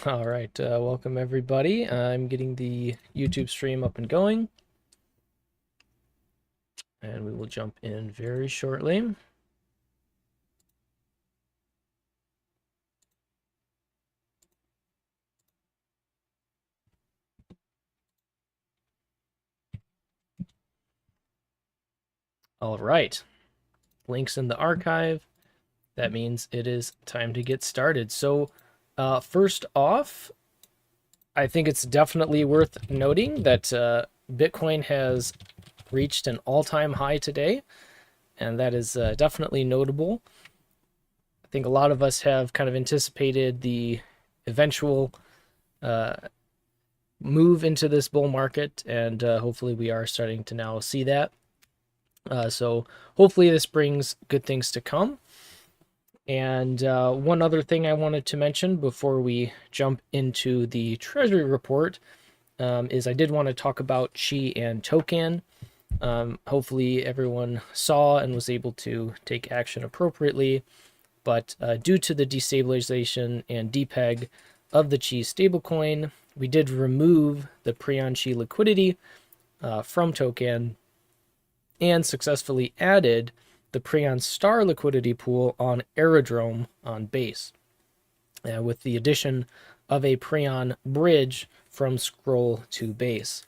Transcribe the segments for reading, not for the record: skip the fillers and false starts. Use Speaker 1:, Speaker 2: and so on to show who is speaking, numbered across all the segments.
Speaker 1: All right, welcome everybody. I'm getting the YouTube stream up and going, and we will jump in very shortly. All right, links in the archive. That means it is time to get started. So, first off, I think it's definitely worth noting that Bitcoin has reached an all-time high today, and that is definitely notable. I think a lot of us have kind of anticipated the eventual uh, move into this bull market, and hopefully we are starting to now see that. So hopefully this brings good things to come. And one other thing I wanted to mention before we jump into the Treasury report is I did want to talk about Chi and Token. Hopefully everyone saw and was able to take action appropriately. But due to the destabilization and depeg of the Chi stablecoin, we did remove the pre-on Chi liquidity from Token and successfully added the pre-on Star liquidity pool on Aerodrome on Base, with the addition of a pre-on bridge from Scroll to Base.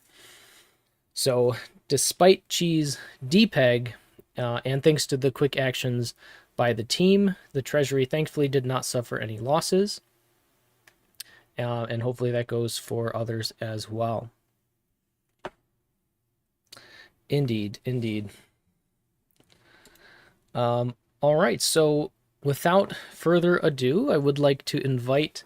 Speaker 1: So despite Chi's depeg, and thanks to the quick actions by the team, the Treasury thankfully did not suffer any losses. And hopefully that goes for others as well. Indeed, indeed. All right, so without further ado, I would like to invite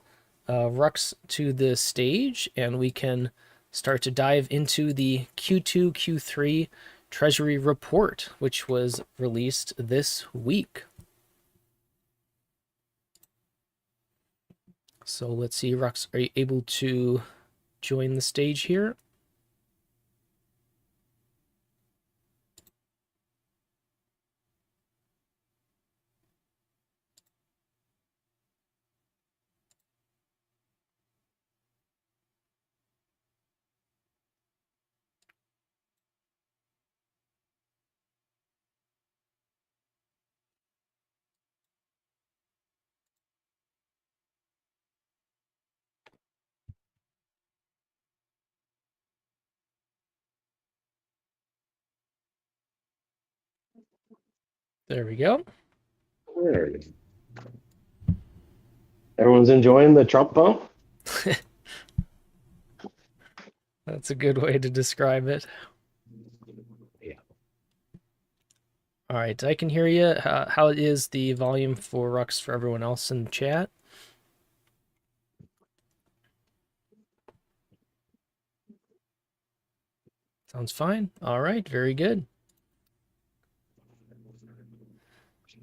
Speaker 1: Rux to the stage, and we can start to dive into the Q2, Q3 Treasury report, which was released this week. So let's see, Rux, are you able to join the stage here? There we go.
Speaker 2: There. Everyone's enjoying the Trump bump?
Speaker 1: That's a good way to describe it.
Speaker 2: Yeah.
Speaker 1: All right, I can hear you. How is the volume for Rux for everyone else in the chat? Sounds fine. All right, very good.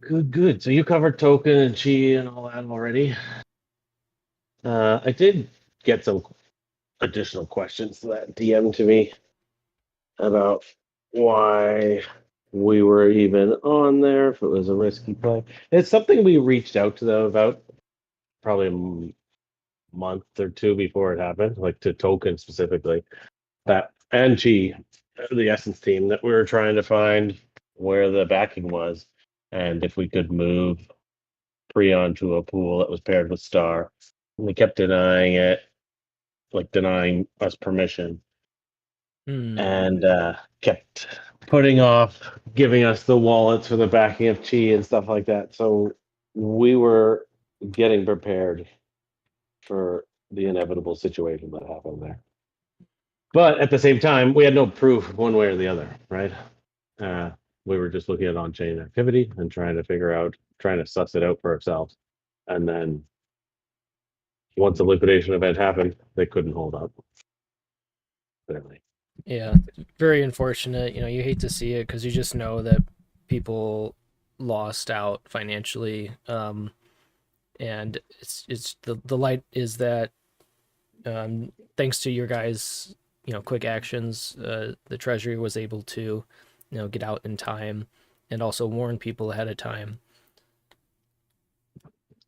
Speaker 2: Good, good. So you covered token and chi and all that already. I did get some additional questions that DM to me about why we were even on there, if it was a risky play. It's something we reached out to them about probably a month or two before it happened, like to token specifically. That and chi, the Essence team, that we were trying to find where the backing was and if we could move pre onto a pool that was paired with Star. And we kept denying it, like denying us permission,
Speaker 1: Hmm.
Speaker 2: and kept putting off giving us the wallets for the backing of Chi and stuff like that. So we were getting prepared for the inevitable situation that happened there. But at the same time, we had no proof one way or the other, right? Uh, we were just looking at on-chain activity and trying to suss it out for ourselves. And then once the liquidation event happened, they couldn't hold up. Clearly.
Speaker 1: Yeah, very unfortunate. You know, you hate to see it because you just know that people lost out financially. And it's the light is that thanks to your guys, quick actions, the Treasury was able to, get out in time and also warn people ahead of time.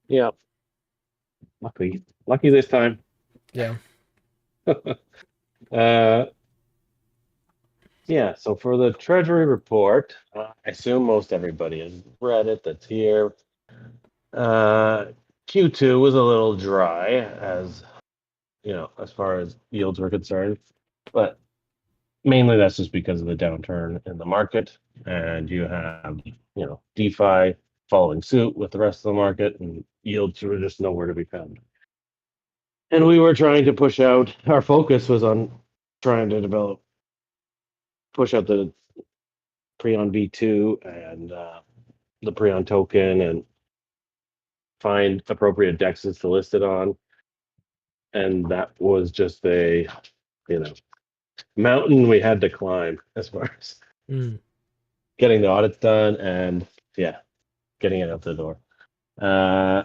Speaker 2: Yeah. Lucky this time.
Speaker 1: Yeah.
Speaker 2: Uh, yeah. So for the Treasury report, I assume most everybody has read it. That's here. Uh, Q2 was a little dry, as as far as yields were concerned, but mainly that's just because of the downturn in the market, and you have DeFi following suit with the rest of the market, and yields were just nowhere to be found. And we were trying to push out. Our focus was on trying to push out the Preon V2 and the Preon token, and find appropriate dexes to list it on. And that was just a you know mountain we had to climb as far as
Speaker 1: Mm.
Speaker 2: getting the audits done, and yeah, getting it out the door. Uh,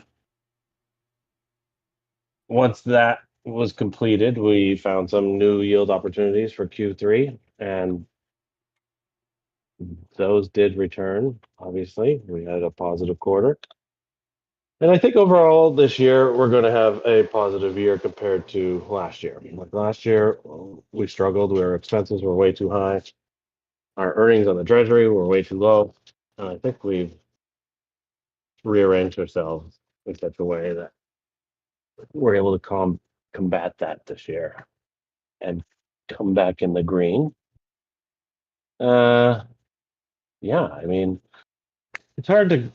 Speaker 2: Once that was completed, we found some new yield opportunities for Q3, and those did return. Obviously, we had a positive quarter. And I think overall this year we're going to have a positive year compared to last year. Like last year, we struggled. Our expenses were way too high. Our earnings on the Treasury were way too low. And I think we've rearranged ourselves in such a way that we're able to combat that this year and come back in the green. Uh, yeah, I mean, it's hard to.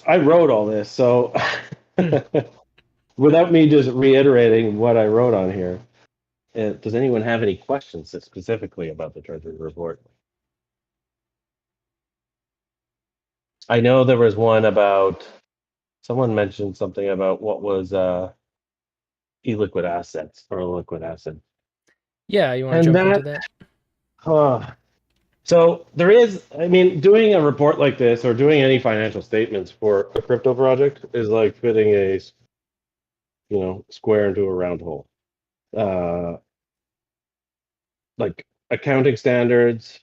Speaker 2: I wrote all this, so
Speaker 1: Hmm.
Speaker 2: without me just reiterating what I wrote on here, does anyone have any questions specifically about the Treasury report? I know there was one about someone mentioned something about what was illiquid assets or a liquid asset,
Speaker 1: Yeah, you want to
Speaker 2: and
Speaker 1: jump
Speaker 2: that
Speaker 1: into that?
Speaker 2: uh, so there is. I mean, doing a report like this or doing any financial statements for a crypto project is like fitting a square into a round hole. Uh, like accounting standards,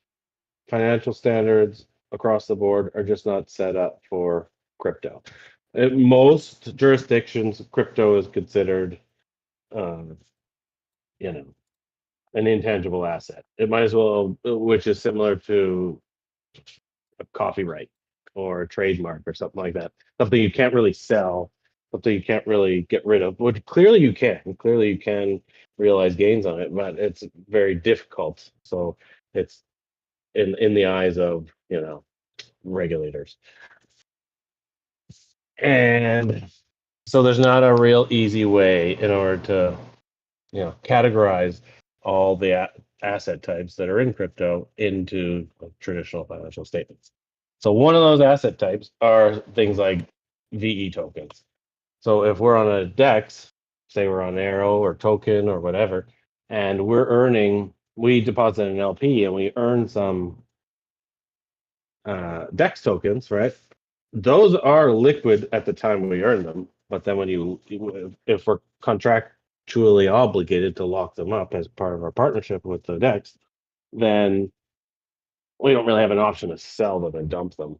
Speaker 2: financial standards across the board are just not set up for crypto. In most jurisdictions, crypto is considered, um, you know, an intangible asset. It might as well, which is similar to a copyright or a trademark or something like that. Something you can't really sell, something you can't really get rid of. Which clearly you can. Clearly you can realize gains on it, but it's very difficult. So it's in the eyes of regulators. And so there's not a real easy way in order to categorize all the asset types that are in crypto into traditional financial statements. So one of those asset types are things like VE tokens. So if we're on a DEX, say we're on Arrow or Token or whatever, and we deposit an LP and we earn some DEX tokens, right? Those are liquid at the time we earn them, but then if we're contractually obligated to lock them up as part of our partnership with the DEX, then we don't really have an option to sell them and dump them.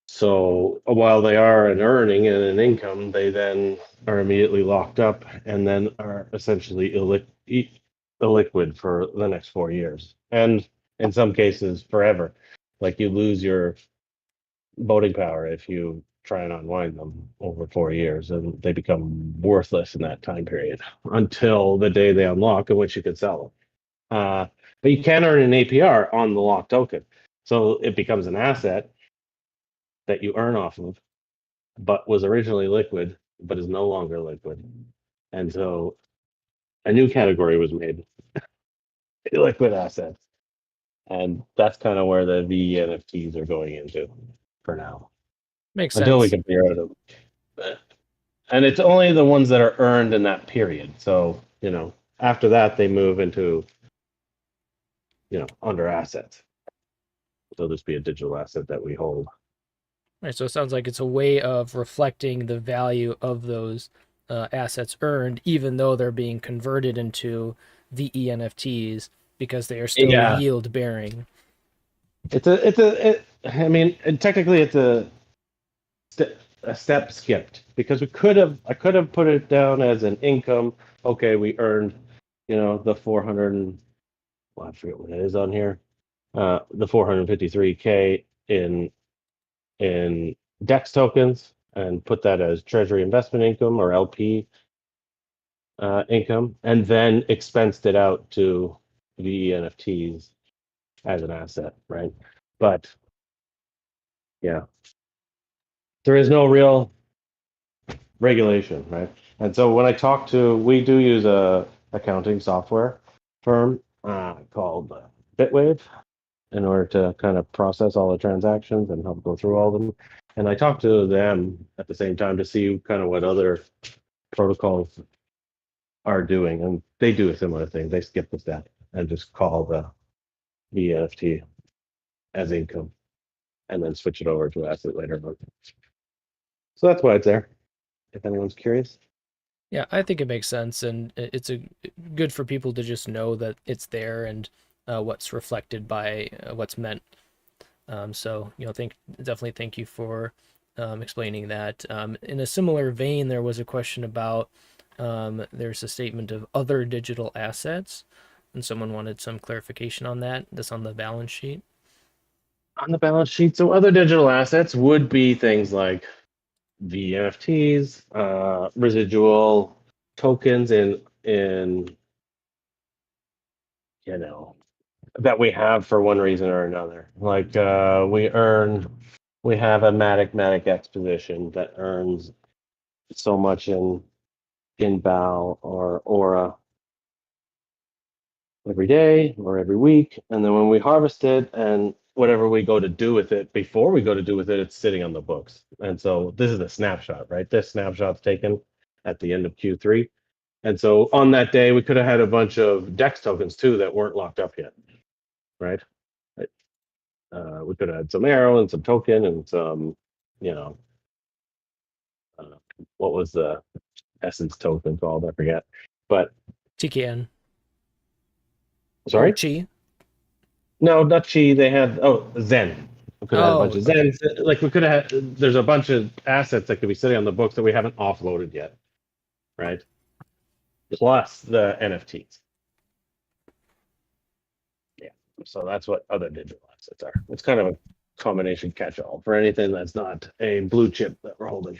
Speaker 2: So while they are an earning and an income, they then are immediately locked up and then are essentially illiquid for the next 4 years, and in some cases forever. Like you lose your voting power if you try and unwind them over 4 years, and they become worthless in that time period until the day they unlock, in which you could sell them. But you can earn an APR on the locked token, so it becomes an asset that you earn off of, but was originally liquid, but is no longer liquid. And so a new category was made, liquid assets, and that's kind of where the VNFTs are going into for now,
Speaker 1: Makes
Speaker 2: until we
Speaker 1: sense.
Speaker 2: can figure out and it's only the ones that are earned in that period. So, after that they move into, under assets. They'll just be a digital asset that we hold.
Speaker 1: Right, so it sounds like it's a way of reflecting the value of those assets earned, even though they're being converted into the ENFTs because they are still
Speaker 2: Yeah.
Speaker 1: yield bearing.
Speaker 2: I mean, technically it's a step skipped because I could have put it down as an income. Okay, we earned, the 400 and well, I forget what it is on here. The 453K in DEX tokens and put that as Treasury investment income or LP income, and then expensed it out to the NFTs as an asset, right? But yeah, there is no real regulation, right? And so when I talk to, we do use a accounting software firm called Bitwave in order to kind of process all the transactions and help go through all of them. And I talk to them at the same time to see kind of what other protocols are doing, and they do a similar thing. They skip the step and just call the NFT as income, and then switch it over to asset later on. So that's why it's there. If anyone's curious.
Speaker 1: Yeah, I think it makes sense, and it's a good for people to just know that it's there and what's reflected by what's meant. So definitely thank you for explaining that. In a similar vein, there was a question about there's a statement of other digital assets, and someone wanted some clarification on that. That's on the balance sheet.
Speaker 2: On the balance sheet, so other digital assets would be things like the NFTs, residual tokens in you know that we have for one reason or another. Like we have a Matic X position that earns so much in BAL or Aura every day or every week, and then when we harvest it and whatever we go to do with it, before we go to do with it, it's sitting on the books. And so this is a snapshot, right? This snapshot's taken at the end of Q3. And so on that day, we could have had a bunch of DEX tokens too that weren't locked up yet, right? We could have had some arrow and some token and some, you know, uh, what was the essence token called? I forget. But
Speaker 1: TKN or
Speaker 2: sorry,
Speaker 1: Chi.
Speaker 2: no, not Chi. They had Zen. We could have had a bunch
Speaker 1: Oh,
Speaker 2: of
Speaker 1: okay.
Speaker 2: Zens. Like we could have had. There's a bunch of assets that could be sitting on the books that we haven't offloaded yet, right? Plus the NFTs. Yeah. So that's what other digital assets are. It's kind of a combination catch-all for anything that's not a blue chip that we're holding,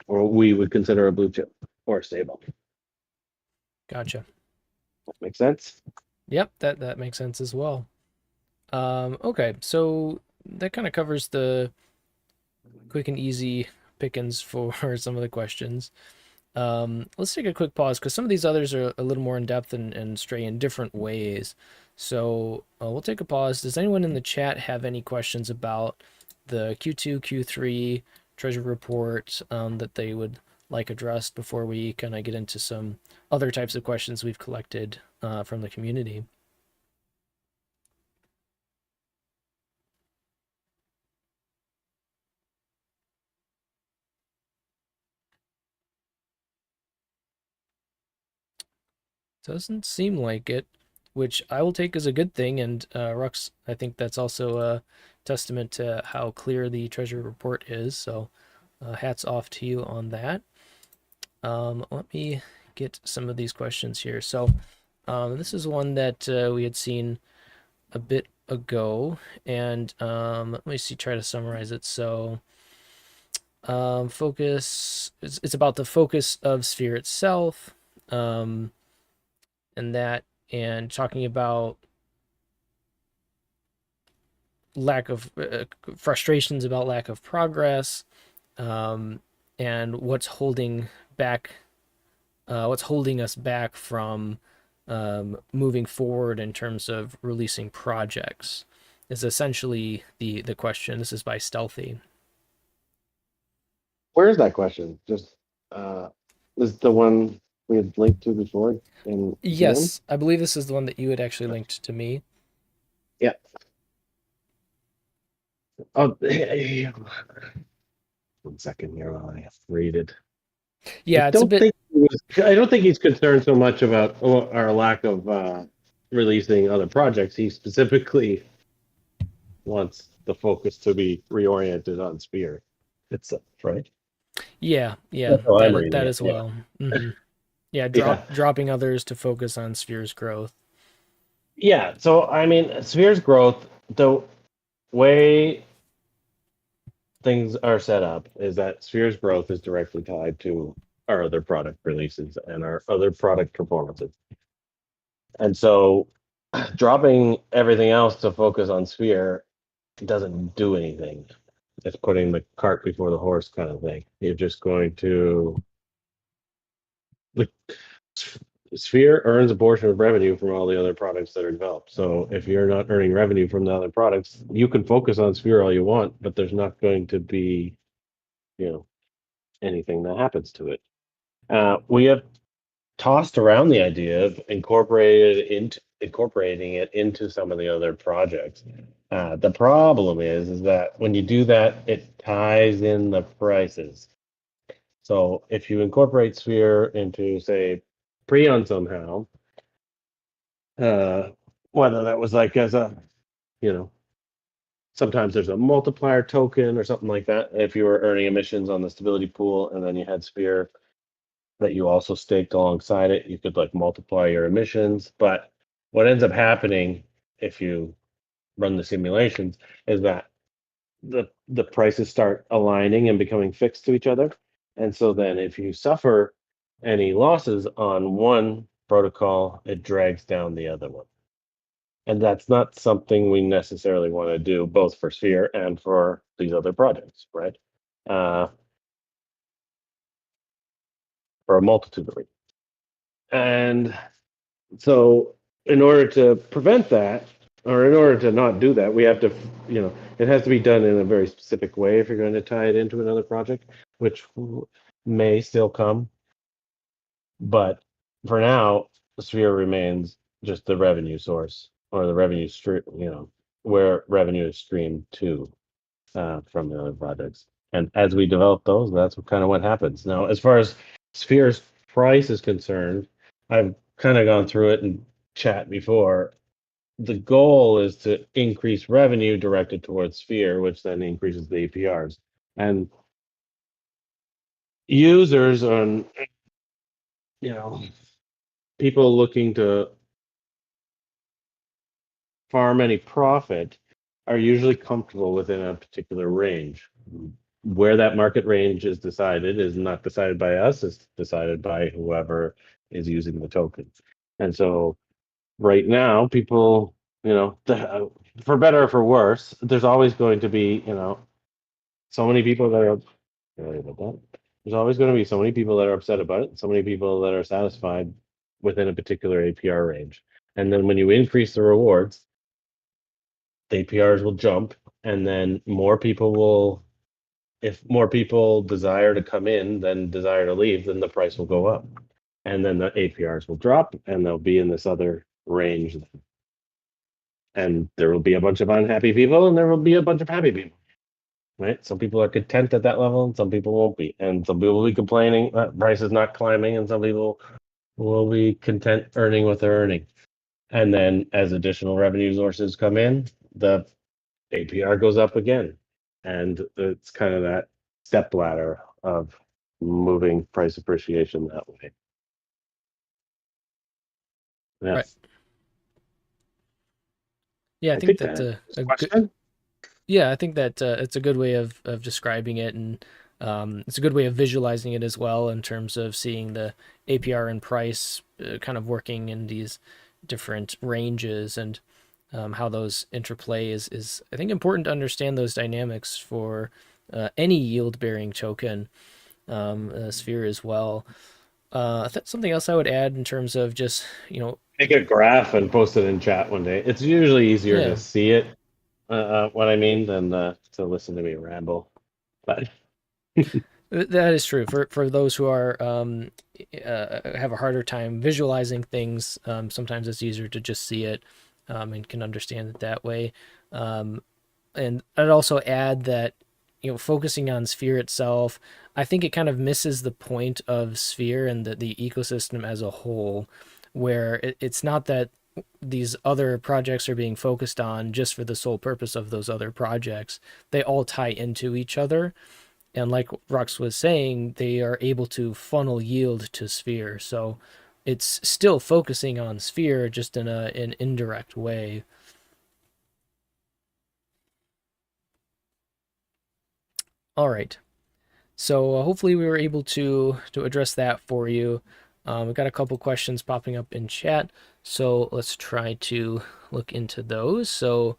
Speaker 2: or we would consider a blue chip or stable.
Speaker 1: Gotcha.
Speaker 2: Make sense?
Speaker 1: Yep, that makes sense as well. Okay, so that kind of covers the quick and easy pickings for some of the questions. Let's take a quick pause because some of these others are a little more in depth and stray in different ways. So we'll take a pause. Does anyone in the chat have any questions about the Q2, Q3 treasury report that they would like addressed before we kind of get into some other types of questions we've collected from the community? Doesn't seem like it, which I will take as a good thing. And Rux, I think that's also a testament to how clear the treasury report is. So hats off to you on that. Let me get some of these questions here. So this is one that we had seen a bit ago, and let me see, try to summarize it. So focus, it's about the focus of Sphere itself. And that and talking about lack of frustrations about lack of progress, um, and what's holding us back from moving forward in terms of releasing projects is essentially the question. This is by Stealthy.
Speaker 2: Where is that question? Just is the one we had linked to before in DM?
Speaker 1: Yes, I believe this is the one that you had actually linked to me.
Speaker 2: Yeah. Oh, yeah. 1 second here while I read it.
Speaker 1: Yeah, it's a bit.
Speaker 2: I don't think he's concerned so much about our lack of releasing other projects. He specifically wants the focus to be reoriented on Spear. itself, right?
Speaker 1: Yeah, yeah,
Speaker 2: That's how I'm reading
Speaker 1: that
Speaker 2: it.
Speaker 1: as
Speaker 2: Yeah.
Speaker 1: well. Yeah,
Speaker 2: Yeah.
Speaker 1: dropping others to focus on Sphere's growth.
Speaker 2: Yeah. So, I mean, Sphere's growth, the way things are set up is that Sphere's growth is directly tied to our other product releases and our other product performances. And so dropping everything else to focus on Sphere doesn't do anything. It's putting the cart before the horse kind of thing. You're just going to the Sphere earns a portion of revenue from all the other products that are developed. So if you're not earning revenue from the other products, you can focus on Sphere all you want, but there's not going to be, you know, anything that happens to it. We have tossed around the idea of incorporating it into some of the other projects. The problem is that when you do that, it ties in the prices. So if you incorporate Sphere into, say, Preon somehow, uh, whether that was like as a, you know, sometimes there's a multiplier token or something like that. If you were earning emissions on the stability pool and then you had Sphere that you also staked alongside it, you could like multiply your emissions. But what ends up happening if you run the simulations is that the prices start aligning and becoming fixed to each other. And so then if you suffer any losses on one protocol, it drags down the other one. And that's not something we necessarily want to do, both for Sphere and for these other projects, right? Uh, for a multitude of reasons. And so, in order to prevent that, or in order to not do that, we have to, it has to be done in a very specific way if you're going to tie it into another project, which may still come. But for now, Sphere remains just the revenue source or the revenue stream, where revenue is streamed to from the other projects. And as we develop those, that's kind of what happens. Now, as far as Sphere's price is concerned, I've kind of gone through it in chat before. The goal is to increase revenue directed towards Sphere, which then increases the APRs. And users and you know people looking to farm any profit are usually comfortable within a particular range. Where that market range is decided is not decided by us, it's decided by whoever is using the token. And so right now, people, for better or for worse, there's always going to be, so many people that are sorry about that. There's always going to be so many people that are upset about it, so many people that are satisfied within a particular APR range. And then when you increase the rewards, the APRs will jump, and then more people will, if more people desire to come in than desire to leave, then the price will go up. And then the APRs will drop and they'll be in this other range. And there will be a bunch of unhappy people and there will be a bunch of happy people. Right? Some people are content at that level and some people won't be. And some people will be complaining that price is not climbing, and some people will be content earning what they're earning. And then as additional revenue sources come in, the APR goes up again. And it's kind of that step ladder of moving price appreciation that way. Yeah.
Speaker 1: Right. Yeah, I
Speaker 2: I
Speaker 1: think
Speaker 2: think
Speaker 1: that
Speaker 2: that is a
Speaker 1: a good
Speaker 2: question.
Speaker 1: yeah, I think that it's a good way of describing it, and it's a good way of visualizing it as well in terms of seeing the APR and price kind of working in these different ranges, and how those interplay is I think important to understand those dynamics for any yield bearing token, sphere as well. That's something else I would add in terms of just
Speaker 2: Make a graph and post it in chat one day. It's usually easier to
Speaker 1: yeah.
Speaker 2: see it, what I mean, than to listen to me ramble. But
Speaker 1: That is true for those who are have a harder time visualizing things. Sometimes it's easier to just see it, and can understand it that way. Um, and I'd also add that focusing on Sphere itself, I think it kind of misses the point of Sphere and the ecosystem as a whole, where it's not that these other projects are being focused on just for the sole purpose of those other projects. They all tie into each other, And like Rux was saying, they are able to funnel yield to Sphere. So it's still focusing on Sphere, just in an indirect way. All right. So hopefully we were able to address that for you. We've got a couple questions popping up in chat, so let's try to look into those. So,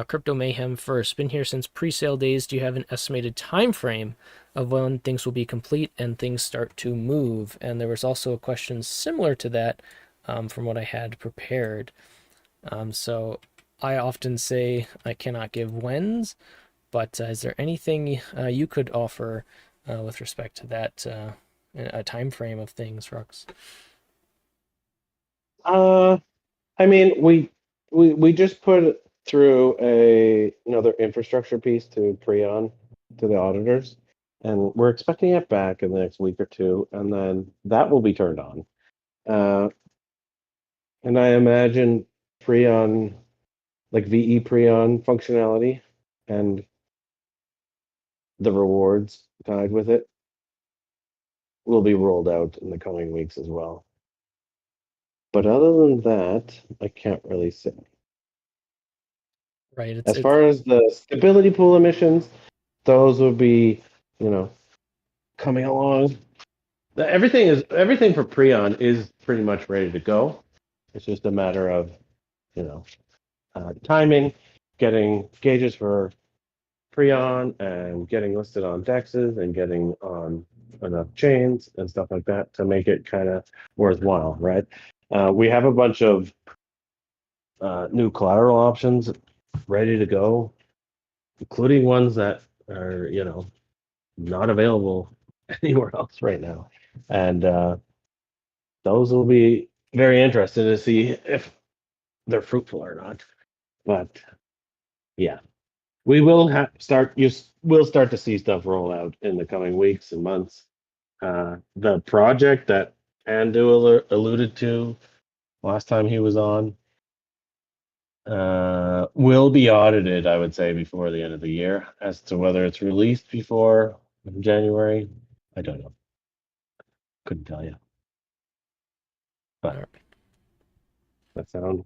Speaker 1: Crypto Mayhem first. Been here since pre-sale days. Do you have an estimated time frame of when things will be complete and things start to move? And there was also a question similar to that from what I had prepared. So I often say I cannot give whens, but is there anything you could offer with respect to that, a time frame of things, Rux?
Speaker 2: Uh, I mean, we just put through another infrastructure piece to Prion to the auditors, and we're expecting it back in the next week or two, and then that will be turned on. Uh, and I imagine Prion, like VE Prion functionality, and the rewards tied with it will be rolled out in the coming weeks as well. But other than that, I can't really say.
Speaker 1: Right.
Speaker 2: As far as the stability pool emissions, those would be, you know, coming along. Everything for Prion is pretty much ready to go. It's just a matter of, you know, timing, getting gauges for Prion and getting listed on dexes and getting on enough chains and stuff like that to make it kind of worthwhile, right? We have a bunch of new collateral options ready to go, including ones that are, not available anywhere else right now. And those will be very interesting to see if they're fruitful or not. But yeah, we will we'll start to see stuff roll out in the coming weeks and months. The project that Andu alluded to last time he was on will be audited, I would say, before the end of the year. As to whether it's released before January, I don't know. Couldn't tell you.
Speaker 1: All
Speaker 2: But
Speaker 1: right.
Speaker 2: that sound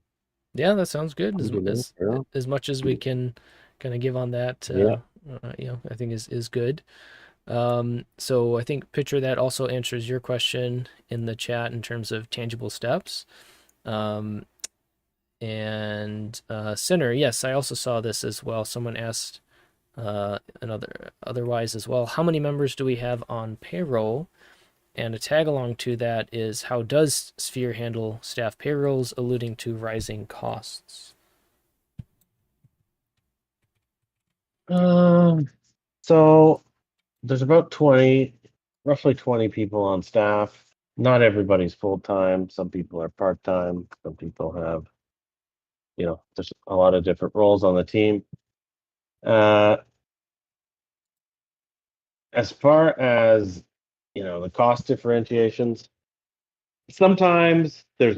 Speaker 1: Yeah, that sounds good. As
Speaker 2: good enough,
Speaker 1: as
Speaker 2: you
Speaker 1: as much as we can kind of give on that,
Speaker 2: Yeah.
Speaker 1: I think is good. So I think picture that also answers your question in the chat in terms of tangible steps. Um, and Sinner, yes, I also saw this as well. Someone asked otherwise as well. How many members do we have on payroll? And a tag along to that is how does Sphere handle staff payrolls, alluding to rising costs?
Speaker 2: So there's about 20, roughly 20 people on staff. Not everybody's full time. Some people are part time. Some people have, there's a lot of different roles on the team. Uh, as far as, the cost differentiations, sometimes there's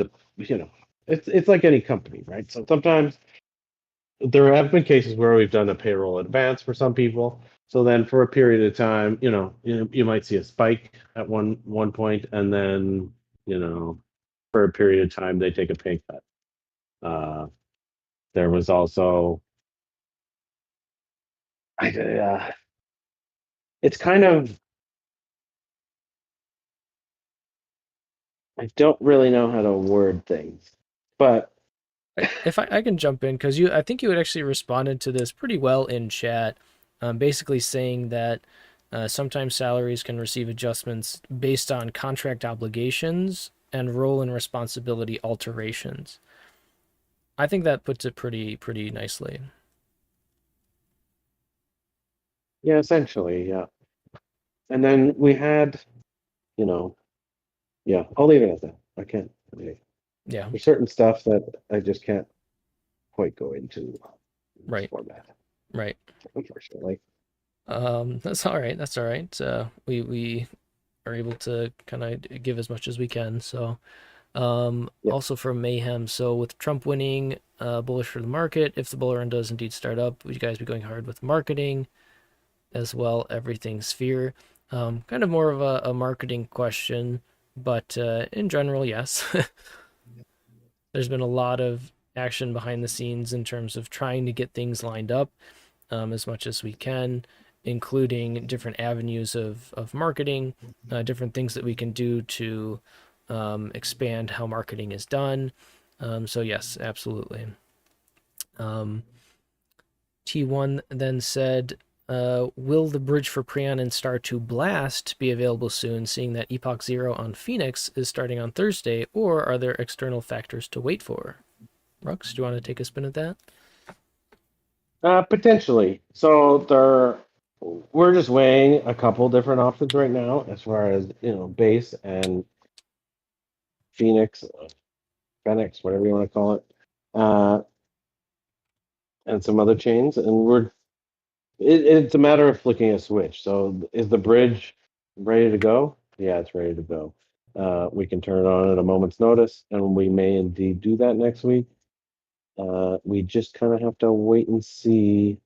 Speaker 2: it's like any company, right? So sometimes there have been cases where we've done a payroll advance for some people. So then for a period of time, you might see a spike at one point, and then, for a period of time they take a pay cut. Uh, there was also, it's kind of, I don't really know how to word things, but
Speaker 1: If I can jump in, because I think you had actually responded to this pretty well in chat, basically saying that sometimes salaries can receive adjustments based on contract obligations and role and responsibility alterations. I think that puts it pretty nicely.
Speaker 2: yeah, essentially, yeah. And then we had, you know, yeah, I'll leave it at that. I can't.
Speaker 1: Yeah,
Speaker 2: There's certain stuff that I just can't quite go into in this
Speaker 1: right,
Speaker 2: format,
Speaker 1: right.
Speaker 2: unfortunately.
Speaker 1: That's all right. That's all right. We are able to kind of give as much as we can. So,
Speaker 2: Yeah.
Speaker 1: also from Mayhem. So with Trump winning, bullish for the market. If the bull run does indeed start up, would you guys be going hard with marketing? as well, everything Sphere. Kind of more of a marketing question, but in general, yes. There's been a lot of action behind the scenes in terms of trying to get things lined up as much as we can, including different avenues of marketing, different things that we can do to expand how marketing is done. So, yes, absolutely. Um, T1 then said, will the bridge for Prion and Star 2 Blast be available soon, seeing that Epoch Zero on Phoenix is starting on Thursday, or are there external factors to wait for? Rux, do you want to take a spin at that?
Speaker 2: Potentially. We're just weighing a couple different options right now as far as, base and Phoenix, Phoenix, whatever you want to call it, uh, and some other chains. And it's a matter of flicking a switch. So is the bridge ready to go? Yeah, it's ready to go. We can turn it on at a moment's notice, and we may indeed do that next week. We just kind of have to wait and see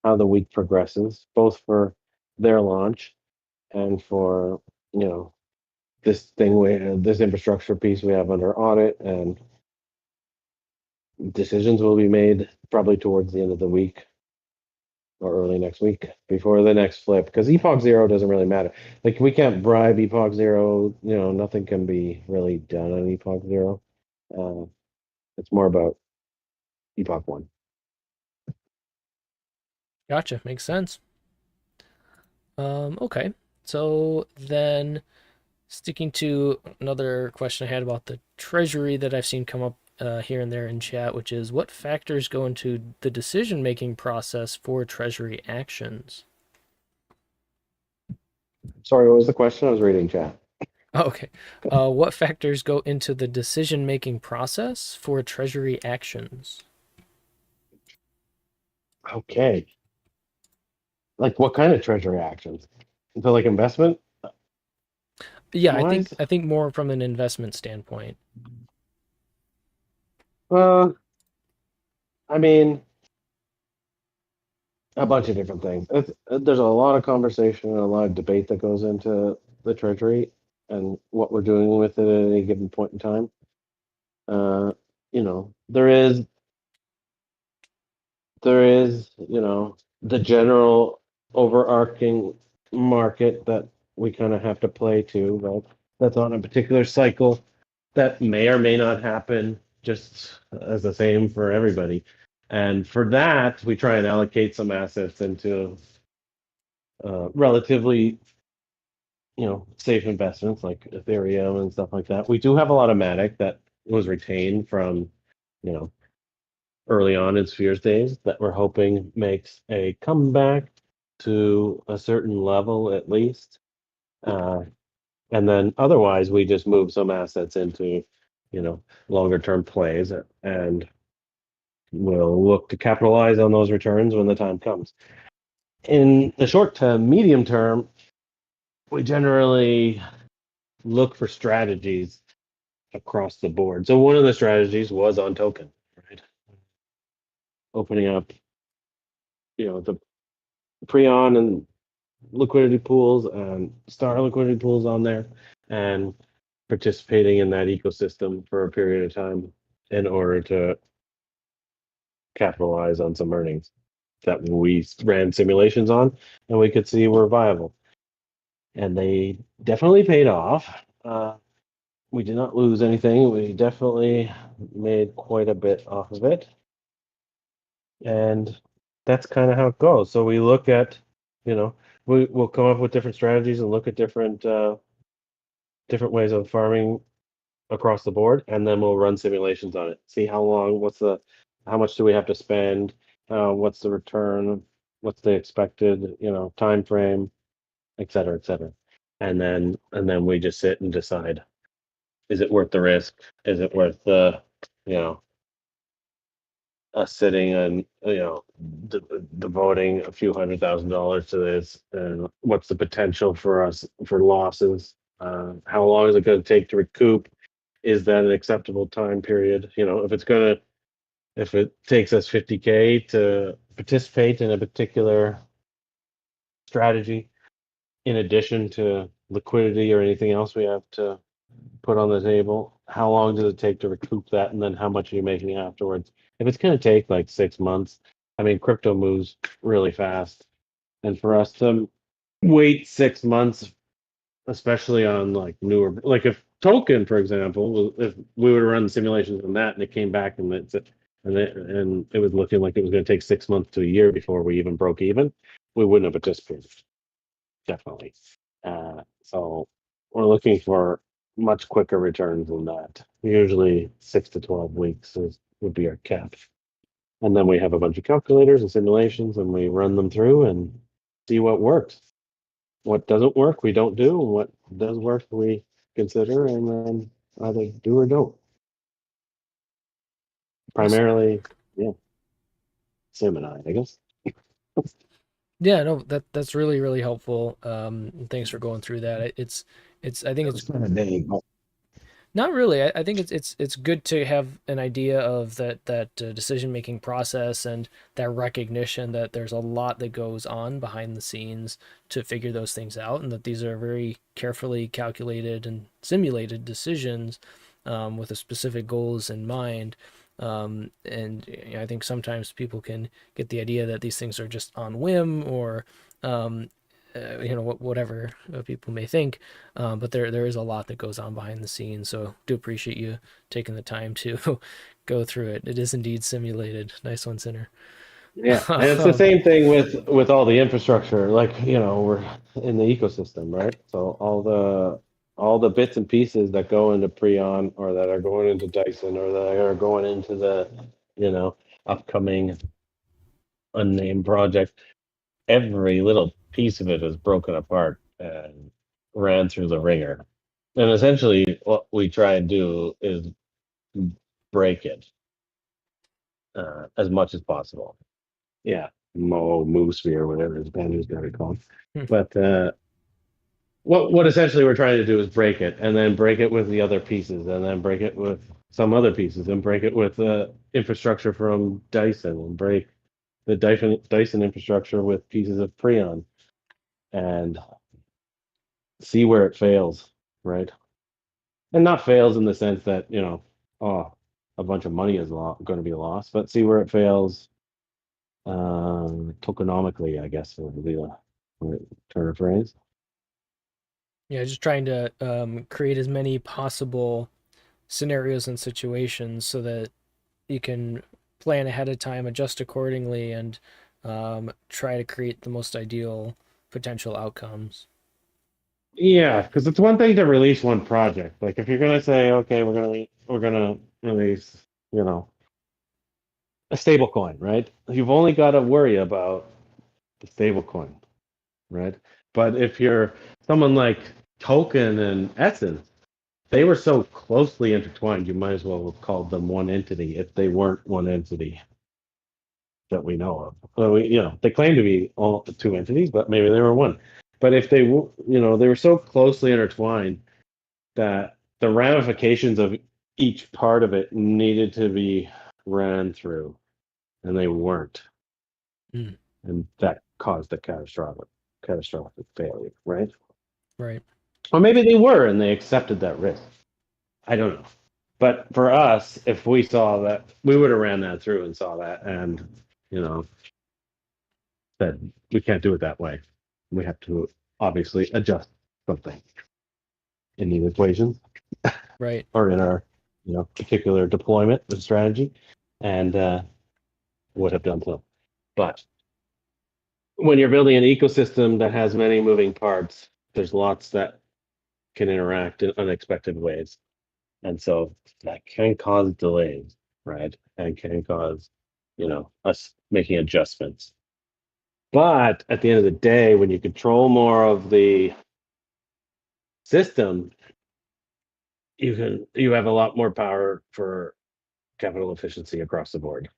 Speaker 2: how the week progresses, both for their launch and for, you know, this infrastructure piece we have under audit, and decisions will be made probably towards the end of the week or early next week before the next flip, because Epoch Zero doesn't really matter. Like, we can't bribe Epoch Zero, nothing can be really done on Epoch Zero. Uh, it's more about Epoch One.
Speaker 1: Gotcha, makes sense. Okay. So then, sticking to another question I had about the Treasury that I've seen come up here and there in chat, which is what factors go into the decision making process for Treasury actions?
Speaker 2: Sorry, what was the question? I was reading chat.
Speaker 1: Oh, okay. What factors go into the decision making process for Treasury actions?
Speaker 2: Okay. Like, what kind of treasury actions? So, like, investment
Speaker 1: Yeah, I think
Speaker 2: wise?
Speaker 1: I think more from an investment standpoint.
Speaker 2: Uh, I mean, a bunch of different things. There's a lot of conversation and a lot of debate that goes into the treasury and what we're doing with it at any given point in time. Uh, there is, the general overarching market that we kind of have to play to, right? That's on a particular cycle that may or may not happen just as the same for everybody. And for that, we try and allocate some assets into relatively, safe investments like Ethereum and stuff like that. We do have a lot of Matic that was retained from, you know, early on in Sphere's days that we're hoping makes a comeback to a certain level at least. Uh, and then otherwise, we just move some assets into, longer term plays, and we'll look to capitalize on those returns when the time comes. In the short to medium term, we generally look for strategies across the board. So one of the strategies was on token, right? Opening up, the pre-on and liquidity pools and star liquidity pools on there, and participating in that ecosystem for a period of time in order to capitalize on some earnings that we ran simulations on and we could see were viable. And they definitely paid off. We did not lose anything. We definitely made quite a bit off of it. And that's kind of how it goes. So we look at, we'll come up with different strategies and look at different ways of farming across the board, and then we'll run simulations on it. See how much do we have to spend? What's the return? What's the expected, time frame, et cetera, et cetera. And then we just sit and decide, is it worth the risk? Is it worth you know, us sitting and, devoting a few $100,000 to this? And what's the potential for us for losses? How long is it going to take to recoup? Is that an acceptable time period? If it takes us 50K to participate in a particular strategy in addition to liquidity or anything else we have to put on the table? How long does it take to recoup that, and then how much are you making afterwards? If it's going to take like 6 months, I mean, crypto moves really fast, and for us to wait 6 months, especially on like newer, like if token, for example, if we were to run the simulations on that and it came back and and it was looking like it was going to take 6 months to a year before we even broke even, we wouldn't have participated. Definitely. So we're looking for much quicker returns than that. Usually 6 to 12 weeks would be our cap. And then we have a bunch of calculators and simulations and we run them through and see what works. What doesn't work, we don't do. And what does work, we consider and then either do or don't.
Speaker 1: Awesome.
Speaker 2: Primarily, yeah, Sim and I guess.
Speaker 1: Yeah, no, that's really really helpful. Thanks for going through that. It's I think it's
Speaker 2: It's not a day.
Speaker 1: not really. I think it's good to have an idea of that decision making process and that recognition that there's a lot that goes on behind the scenes to figure those things out, and that these are very carefully calculated and simulated decisions with a specific goals in mind. And you know, I think sometimes people can get the idea that these things are just on whim or um, you know, whatever people may think, but there is a lot that goes on behind the scenes. So do appreciate you taking the time to go through it. It is indeed simulated. Nice one, Sinner.
Speaker 2: Yeah, and it's the
Speaker 1: um,
Speaker 2: same thing with all the infrastructure. Like, we're in the ecosystem, right? So all the bits and pieces that go into Preon or that are going into Dyson or that are going into the, upcoming unnamed project, every little piece of it is broken apart and ran through the ringer. And essentially what we try and do is break it as much as possible. Yeah, Moose or whatever his band is going to be called. But what essentially we're trying to do is break it, and then break it with the other pieces, and then break it with some other pieces, and break it with infrastructure from Dyson, and break the Dyson infrastructure with pieces of Preon, and see where it fails, right? And not fails in the sense that oh, a bunch of money is going to be lost, but see where it fails tokenomically, I guess would be the right turn of phrase.
Speaker 1: yeah, just trying to create as many possible scenarios and situations so that you can plan ahead of time, adjust accordingly, and try to create the most ideal potential outcomes.
Speaker 2: Yeah, because it's one thing to release one project. Like if you're gonna say, okay, we're gonna release, you know, a stable coin, right? You've only got to worry about the stable coin, right? But if you're someone like Token and Essence, they were so closely intertwined, you might as well have called them one entity if they weren't one entity that we know of. Well, they claim to be all two entities, but maybe they were one. But if they were so closely intertwined that the ramifications of each part of it needed to be ran through, and they weren't,
Speaker 1: Mm,
Speaker 2: and that caused a catastrophic failure, right?
Speaker 1: right.
Speaker 2: Or maybe they were, and they accepted that risk. I don't know. But for us, if we saw that, we would have ran that through and saw that, and you know, said we can't do it that way. We have to obviously adjust something in these equations
Speaker 1: Right.
Speaker 2: or in our particular deployment and strategy, and would have done so. But when you're building an ecosystem that has many moving parts, there's lots that can interact in unexpected ways, and so that can cause delays, right? And can cause us making adjustments. But at the end of the day, when you control more of the system, you have a lot more power for capital efficiency across the board,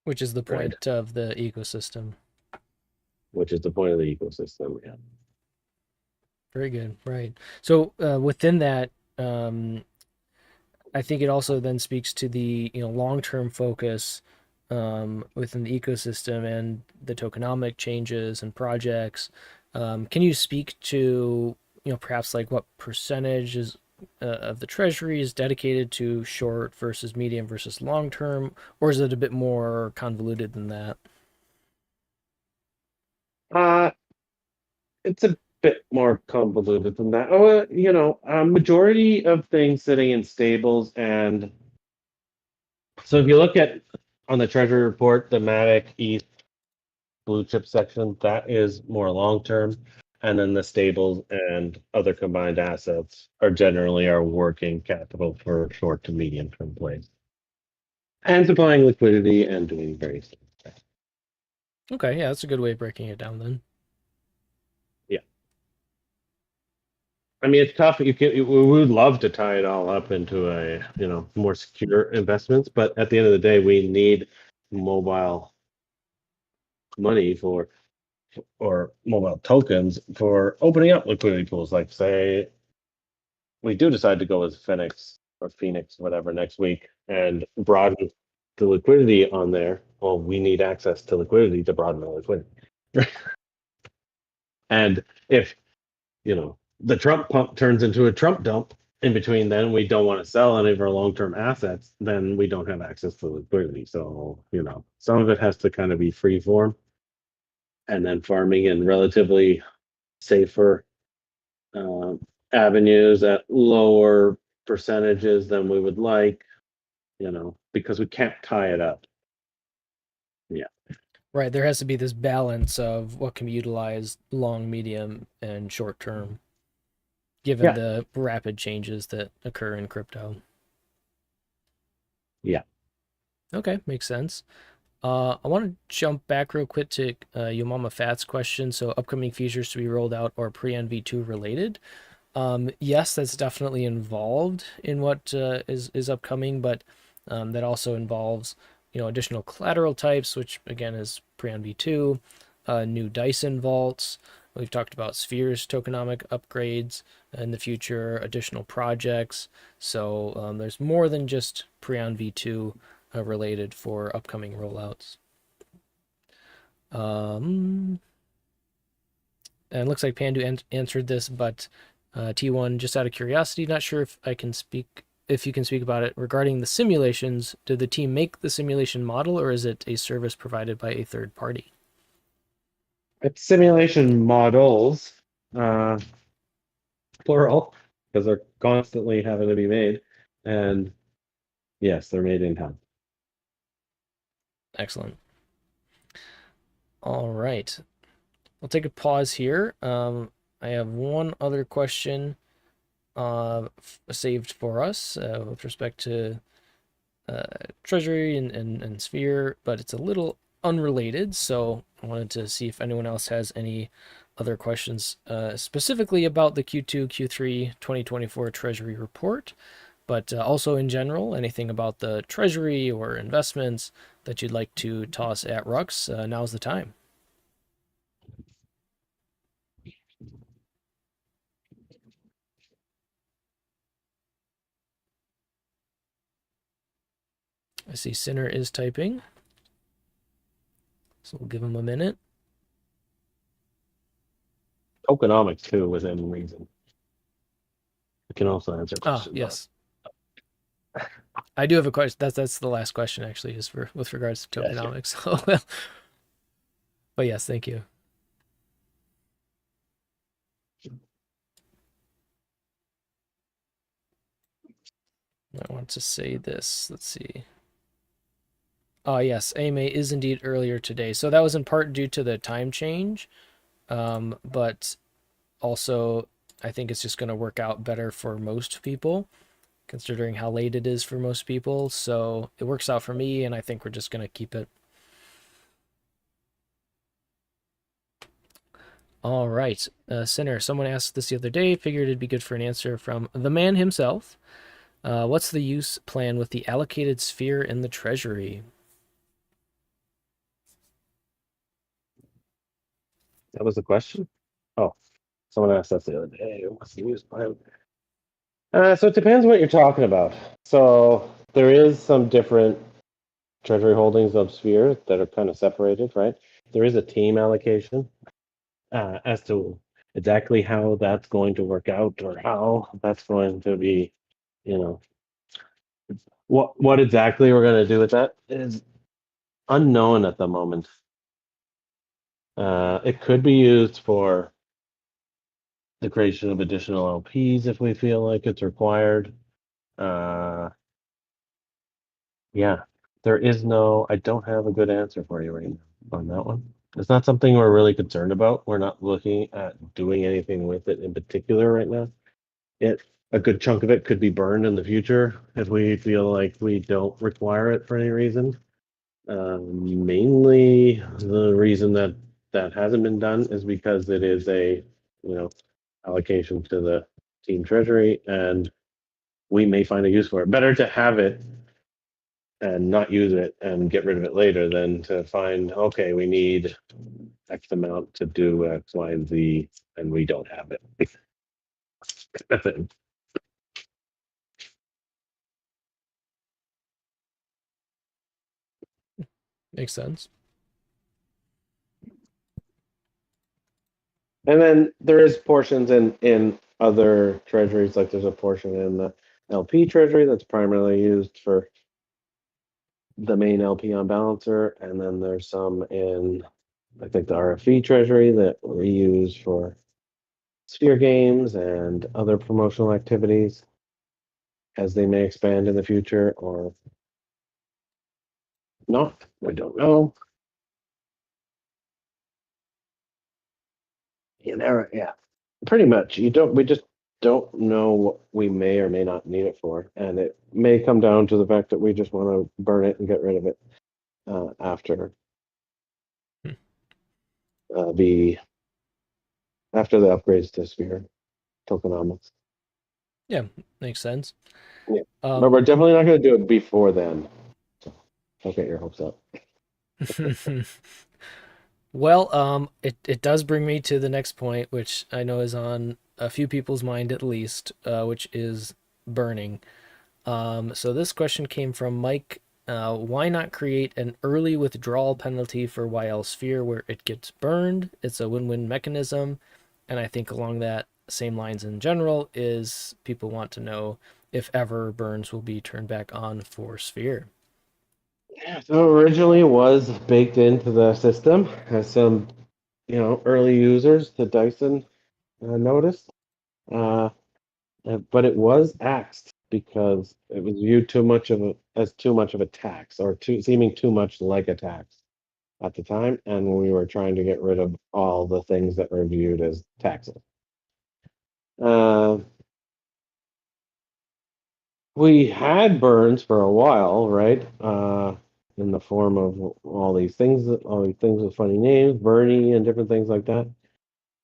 Speaker 1: Which is the
Speaker 2: right?
Speaker 1: point of the ecosystem.
Speaker 2: Which is the point of the ecosystem. Yeah.
Speaker 1: Very good. Right. So within that, um, I think it also then speaks to the long term focus within the ecosystem and the tokenomic changes and projects. Can you speak to, perhaps like what percentage of the treasury is dedicated to short versus medium versus long term, or is it a bit more convoluted than that?
Speaker 2: Uh, it's a bit more convoluted than that. Oh, a majority of things sitting in stables, and so if you look at on the Treasury report, the Matic ETH blue chip section, that is more long term. And then the stables and other combined assets are generally our working capital for short to medium term plays. And supplying liquidity and doing various things.
Speaker 1: Okay, yeah, that's a good way of breaking it down then.
Speaker 2: Yeah. I mean, it's tough. We would love to tie it all up into a, more secure investments, but at the end of the day, we need mobile money or mobile tokens for opening up liquidity pools. Like say we do decide to go with Phoenix, whatever, next week and broaden the liquidity on there. Well, we need access to liquidity to broaden the liquidity. And if, the Trump pump turns into a Trump dump in between, then we don't want to sell any of our long-term assets, then we don't have access to liquidity. So, some of it has to kind of be free form and then farming in relatively safer uh, avenues at lower percentages than we would like, because we can't tie it up. Yeah.
Speaker 1: Right, there has to be this balance of what can be utilized long, medium, and short term, given
Speaker 2: Yeah.
Speaker 1: the rapid changes that occur in crypto.
Speaker 2: Yeah.
Speaker 1: Okay, makes sense. I want to jump back real quick to Yo Mama Fat's question. So, upcoming features to be rolled out or pre-NV2 related. Yes, that's definitely involved in what is upcoming, but that also involves, additional collateral types, which again is pre-on V2, new Dyson vaults. We've talked about Sphere's tokenomic upgrades in the future, additional projects. So there's more than just pre-on V2 related for upcoming rollouts. And it looks like Pandu answered this, but T1, just out of curiosity, not sure if you can speak about it regarding the simulations. Did the team make the simulation model, or is it a service provided by a third party?
Speaker 2: It's simulation models, uh, plural, because they're constantly having to be made. And yes, they're made in house.
Speaker 1: Excellent. All right. I'll take a pause here. I have one other question saved for us with respect to uh, Treasury and Sphere, but it's a little unrelated. So I wanted to see if anyone else has any other questions specifically about the Q2, Q3 2024 Treasury report, but also in general, anything about the Treasury or investments that you'd like to toss at Rux. Now's the time. I see Sinner is typing, so we'll give him a minute.
Speaker 2: Tokenomics too, within reason. We can also answer
Speaker 1: Ah,
Speaker 2: questions on it.
Speaker 1: yes. I do have a question. That's the last question actually, is for with regards to
Speaker 2: Yes, yeah.
Speaker 1: tokenomics. So, well, but yes, thank you. I want to say this. Let's see. Oh yes, AMA is indeed earlier today. So that was in part due to the time change, but also I think it's just going to work out better for most people, considering how late it is for most people. So it works out for me, and I think we're just going to keep it. All right, Sinner. Someone asked this the other day. Figured it'd be good for an answer from the man himself. What's the use plan with the allocated sphere in the treasury?
Speaker 2: That was the question? Oh, someone asked that the other day. What's the use plan? So it depends what you're talking about. So there is some different treasury holdings of Sphere that are kind of separated, right? There is a team allocation as to exactly how that's going to work out or how that's going to be, you know, what exactly we're going to do with that is unknown at the moment. It could be used for the creation of additional LPs if we feel like it's required. Uh, yeah, there is no, I don't have a good answer for you right now on that one. It's not something we're really concerned about. We're not looking at doing anything with it in particular right now. It, a good chunk of it could be burned in the future if we feel like we don't require it for any reason. Mainly the reason that that hasn't been done is because it is a, you know, allocation to the team treasury and we may find a use for it. Better to have it and not use it and get rid of it later than to find, okay, we need X amount to do X, Y, and Z, and we don't have it. That's it.
Speaker 1: Makes sense.
Speaker 2: And then there is portions in other treasuries, like there's a portion in the LP treasury that's primarily used for the main LP on balancer, and then there's some in I think the RFE treasury that we use for Sphere games and other promotional activities as they may expand in the future or not. We don't know. Yeah, pretty much. You don't. We just don't know what we may or may not need it for, and it may come down to the fact that we just want to burn it and get rid of it after
Speaker 1: Hmm.
Speaker 2: the after the upgrades to Sphere tokenomics.
Speaker 1: Yeah, makes sense.
Speaker 2: Yeah, but
Speaker 1: Um,
Speaker 2: we're definitely not going to do it before then. So don't get your hopes up.
Speaker 1: well, it does bring me to the next point, which I know is on a few people's mind at least, which is burning. So this question came from Mike. Why not create an early withdrawal penalty for YL Sphere where it gets burned? It's a win-win mechanism. And I think along that same lines in general is people want to know if ever burns will be turned back on for Sphere.
Speaker 2: Yeah, so originally it was baked into the system as some, early users to Dyson noticed. Uh, but it was axed because it was viewed too much of as too much of a tax or seeming too much like a tax at the time, and we were trying to get rid of all the things that were viewed as taxes. Uh, we had burns for a while, right? In the form of all these things with funny names, Bernie, and different things like that.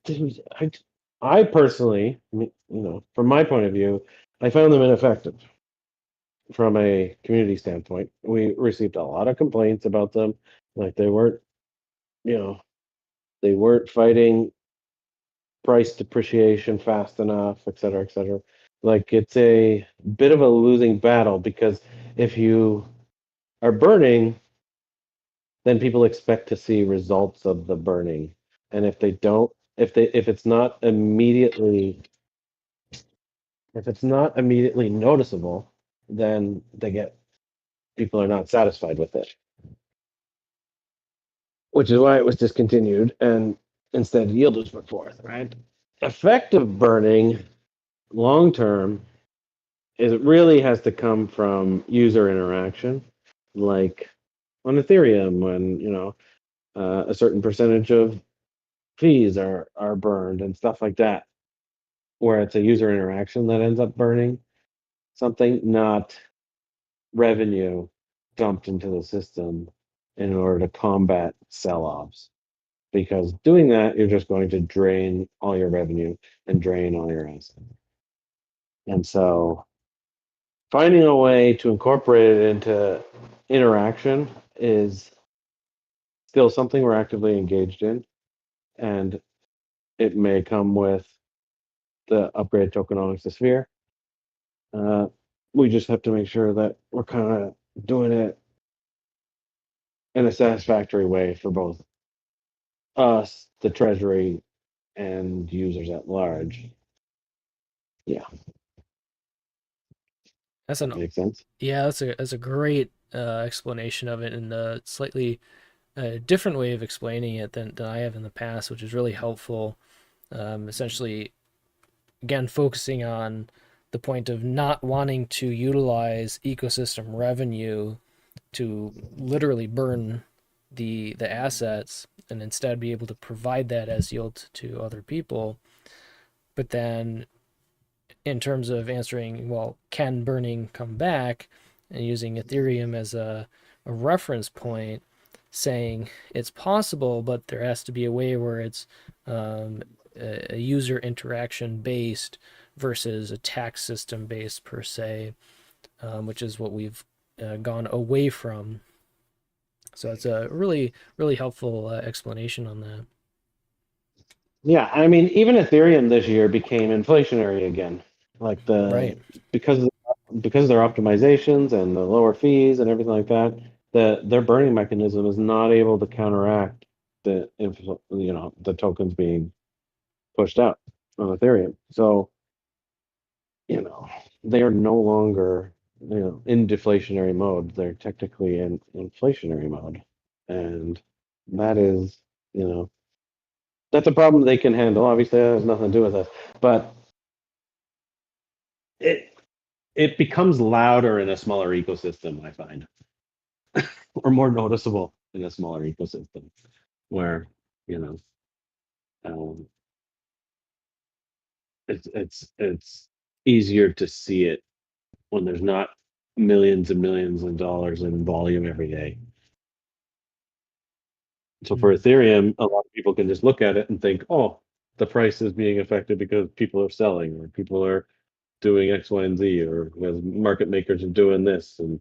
Speaker 2: Dude, I personally, from my point of view, I found them ineffective from a community standpoint. We received a lot of complaints about them, like you know, they weren't fighting price depreciation fast enough, et cetera, et cetera. Like it's a bit of a losing battle because if you are burning, then people expect to see results of the burning. And if they don't, if it's not immediately noticeable, then people are not satisfied with it, which is why it was discontinued and instead yield was put forth, right? Effective burning long term is it really has to come from user interaction, like on Ethereum when a certain percentage of fees are burned and stuff like that, where it's a user interaction that ends up burning something, not revenue dumped into the system in order to combat sell-offs. Because doing that, you're just going to drain all your revenue and drain all your assets. And so finding a way to incorporate it into interaction is still something we're actively engaged in. And it may come with the upgrade tokenomics to Sphere. Uh, we just have to make sure that we're kind of doing it in a satisfactory way for both us, the Treasury, and users at large. Yeah,
Speaker 1: That's
Speaker 2: that
Speaker 1: an
Speaker 2: makes sense.
Speaker 1: Yeah, that's a great explanation of it, and a slightly different way of explaining it than I have in the past, which is really helpful. Essentially, again, focusing on the point of not wanting to utilize ecosystem revenue to literally burn the assets, and instead be able to provide that as yield to other people. But then, in terms of answering, well, can burning come back, and using Ethereum as a reference point, saying it's possible, but there has to be a way where it's a user interaction based versus a tax system based per se, which is what we've gone away from. So it's a really helpful explanation on that.
Speaker 2: Yeah, I mean, even Ethereum this year became inflationary again. Like
Speaker 1: Right.
Speaker 2: because of, because of their optimizations and the lower fees and everything like that, their burning mechanism is not able to counteract the tokens being pushed out on Ethereum. So, they are no longer, in deflationary mode. They're technically in inflationary mode. And that is, you know, that's a problem they can handle. Obviously, that has nothing to do with us. But it it becomes louder in a smaller ecosystem, I find, or more noticeable in a smaller ecosystem where, you know, um, it's easier to see it when there's not millions and millions of dollars in volume every day. So for
Speaker 1: Mm.
Speaker 2: Ethereum, a lot of people can just look at it and think, oh, the price is being affected because people are selling or people are doing X, Y, and Z, or because market makers are doing this and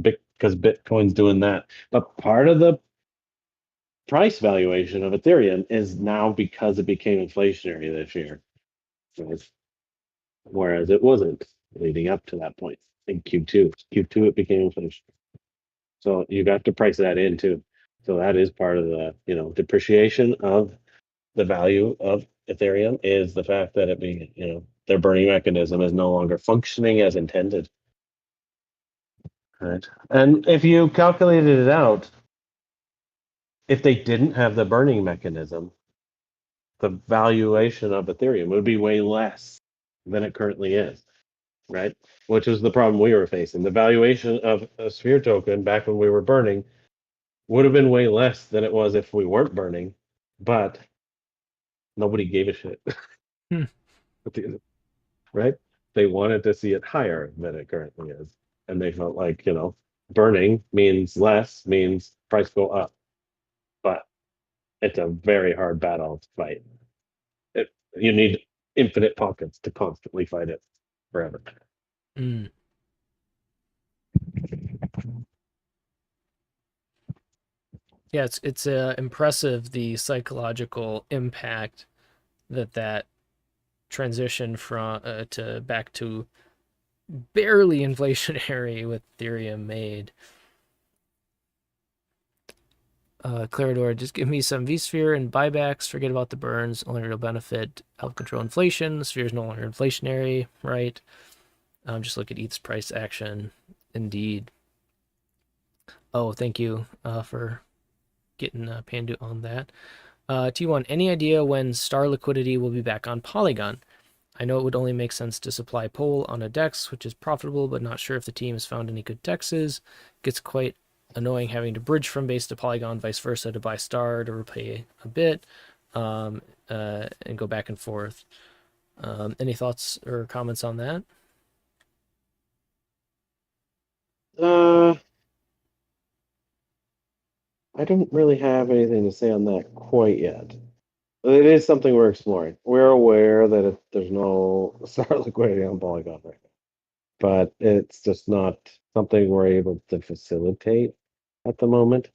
Speaker 2: because Bitcoin's doing that. But part of the price valuation of Ethereum is now because it became inflationary this year, right? Whereas it wasn't leading up to that point in Q2. Q2 it became inflation. So you have to price that in too. So that is part of the depreciation of the value of Ethereum is the fact that it being their burning mechanism is no longer functioning as intended. Right. And if you calculated it out, if they didn't have the burning mechanism, the valuation of Ethereum would be way less than it currently is, right? Which is the problem we were facing. The valuation of a sphere token back when we were burning would have been way less than it was if we weren't burning, but nobody gave a shit,
Speaker 1: Hmm.
Speaker 2: right? They wanted to see it higher than it currently is. And they felt like, burning means less, means price go up. But it's a very hard battle to fight. You need infinite pockets to constantly fight it forever.
Speaker 1: Mm. Yeah, it's impressive the psychological impact that transition from to back to barely inflationary with Ethereum made. Clarador, just give me some vSphere and buybacks. Forget about the burns. Only real benefit, help control inflation. The sphere is no longer inflationary, right? Just look at ETH's price action. Indeed. Oh, thank you for getting Pandu on that. T1, any idea when Star Liquidity will be back on Polygon? I know it would only make sense to supply Pole on a DEX, which is profitable, but not sure if the team has found any good DEXs. Gets quite annoying having to bridge from base to Polygon, vice versa, to buy Star to repay a bit, and go back and forth. Any thoughts or comments on that?
Speaker 2: Uh, I don't really have anything to say on that quite yet. It is something we're exploring. We're aware that there's no star liquidity on Polygon right now, but it's just not something we're able to facilitate at the moment,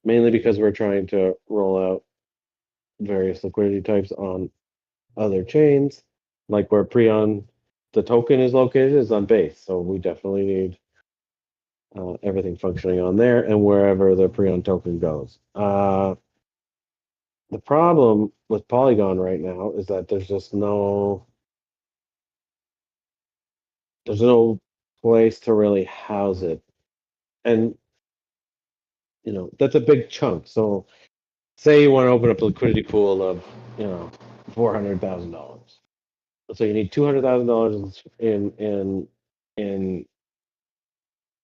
Speaker 2: mainly because we're trying to roll out various liquidity types on other chains, like where Preon, the token is located, is on Base. So we definitely need everything functioning on there and wherever the Prion token goes. The problem with Polygon right now is that there's no place to really house it. And that's a big chunk. So say you want to open up a liquidity pool of, you know, $400,000. So you need $200,000 in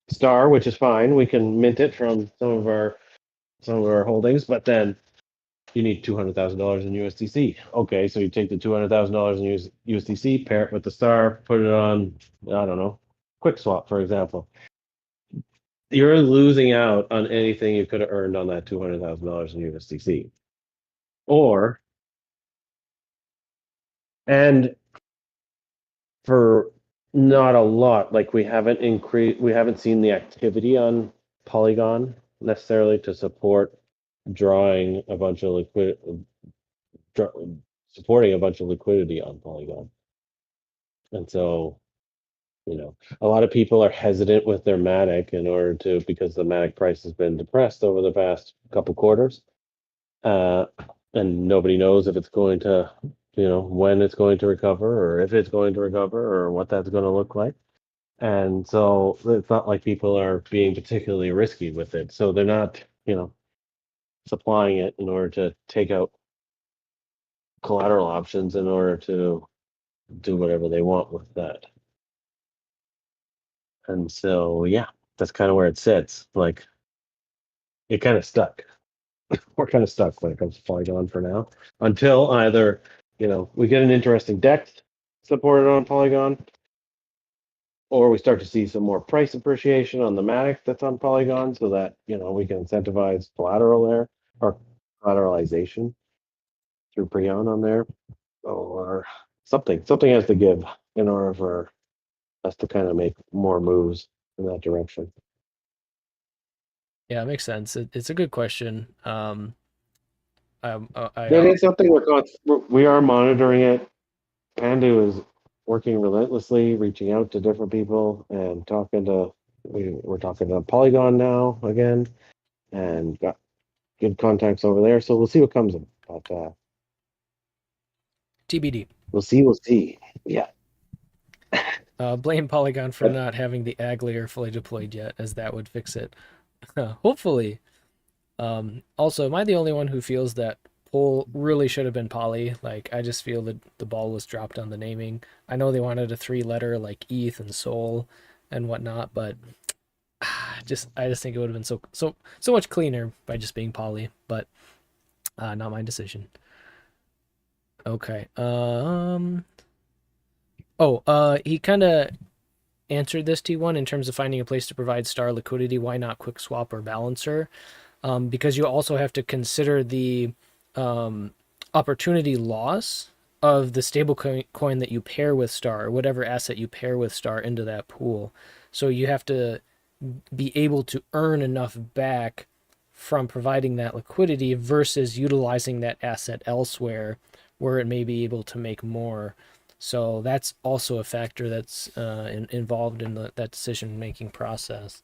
Speaker 2: Star, which is fine. We can mint it from some of our holdings, but then you need $200,000 in USDC. Okay, so you take the $200,000 in USDC, pair it with the Star, put it on, I don't know, Quick Swap, for example. You're losing out on anything you could have earned on that $200,000 in USDC. Or, and for not a lot, like we haven't seen the activity on Polygon necessarily to support drawing a bunch of supporting a bunch of liquidity on Polygon. And so, a lot of people are hesitant with their Matic because the Matic price has been depressed over the past couple quarters. Uh, and nobody knows if it's going to, when it's going to recover or if it's going to recover or what that's going to look like. And so it's not like people are being particularly risky with it. So they're not, supplying it in order to take out collateral options in order to do whatever they want with that. And so, yeah, that's kind of where it sits. Like, it kind of stuck. We're kind of stuck when it comes to Polygon for now until either, we get an interesting deck supported on Polygon, or we start to see some more price appreciation on the Matic that's on Polygon so that, we can incentivize collateral there or collateralization through Prion on there or something. Something has to give in order for us to kind of make more moves in that direction.
Speaker 1: Yeah, it makes sense. It's a good question.
Speaker 2: That
Speaker 1: I
Speaker 2: is something we are monitoring it. Pandu is working relentlessly, reaching out to different people and we're talking to Polygon now again and got good contacts over there. So we'll see what comes of it. But
Speaker 1: TBD.
Speaker 2: we'll see. Yeah.
Speaker 1: Blame Polygon for
Speaker 2: But
Speaker 1: not having the ag layer fully deployed yet, as that would fix it. Hopefully. Also, am I the only one who feels that Pol really should have been Poly? Like, I just feel that the ball was dropped on the naming. I know they wanted a three-letter like ETH and Sol and whatnot, but I just think it would have been so much cleaner by just being Poly. But not my decision. Okay. Oh, he kind of answered this T1 in terms of finding a place to provide star liquidity. Why not quick swap or balancer? Because you also have to consider the um, opportunity loss of the stable coin that you pair with star, or whatever asset you pair with star into that pool. So you have to be able to earn enough back from providing that liquidity versus utilizing that asset elsewhere where it may be able to make more. So that's also a factor that's involved in that decision making process.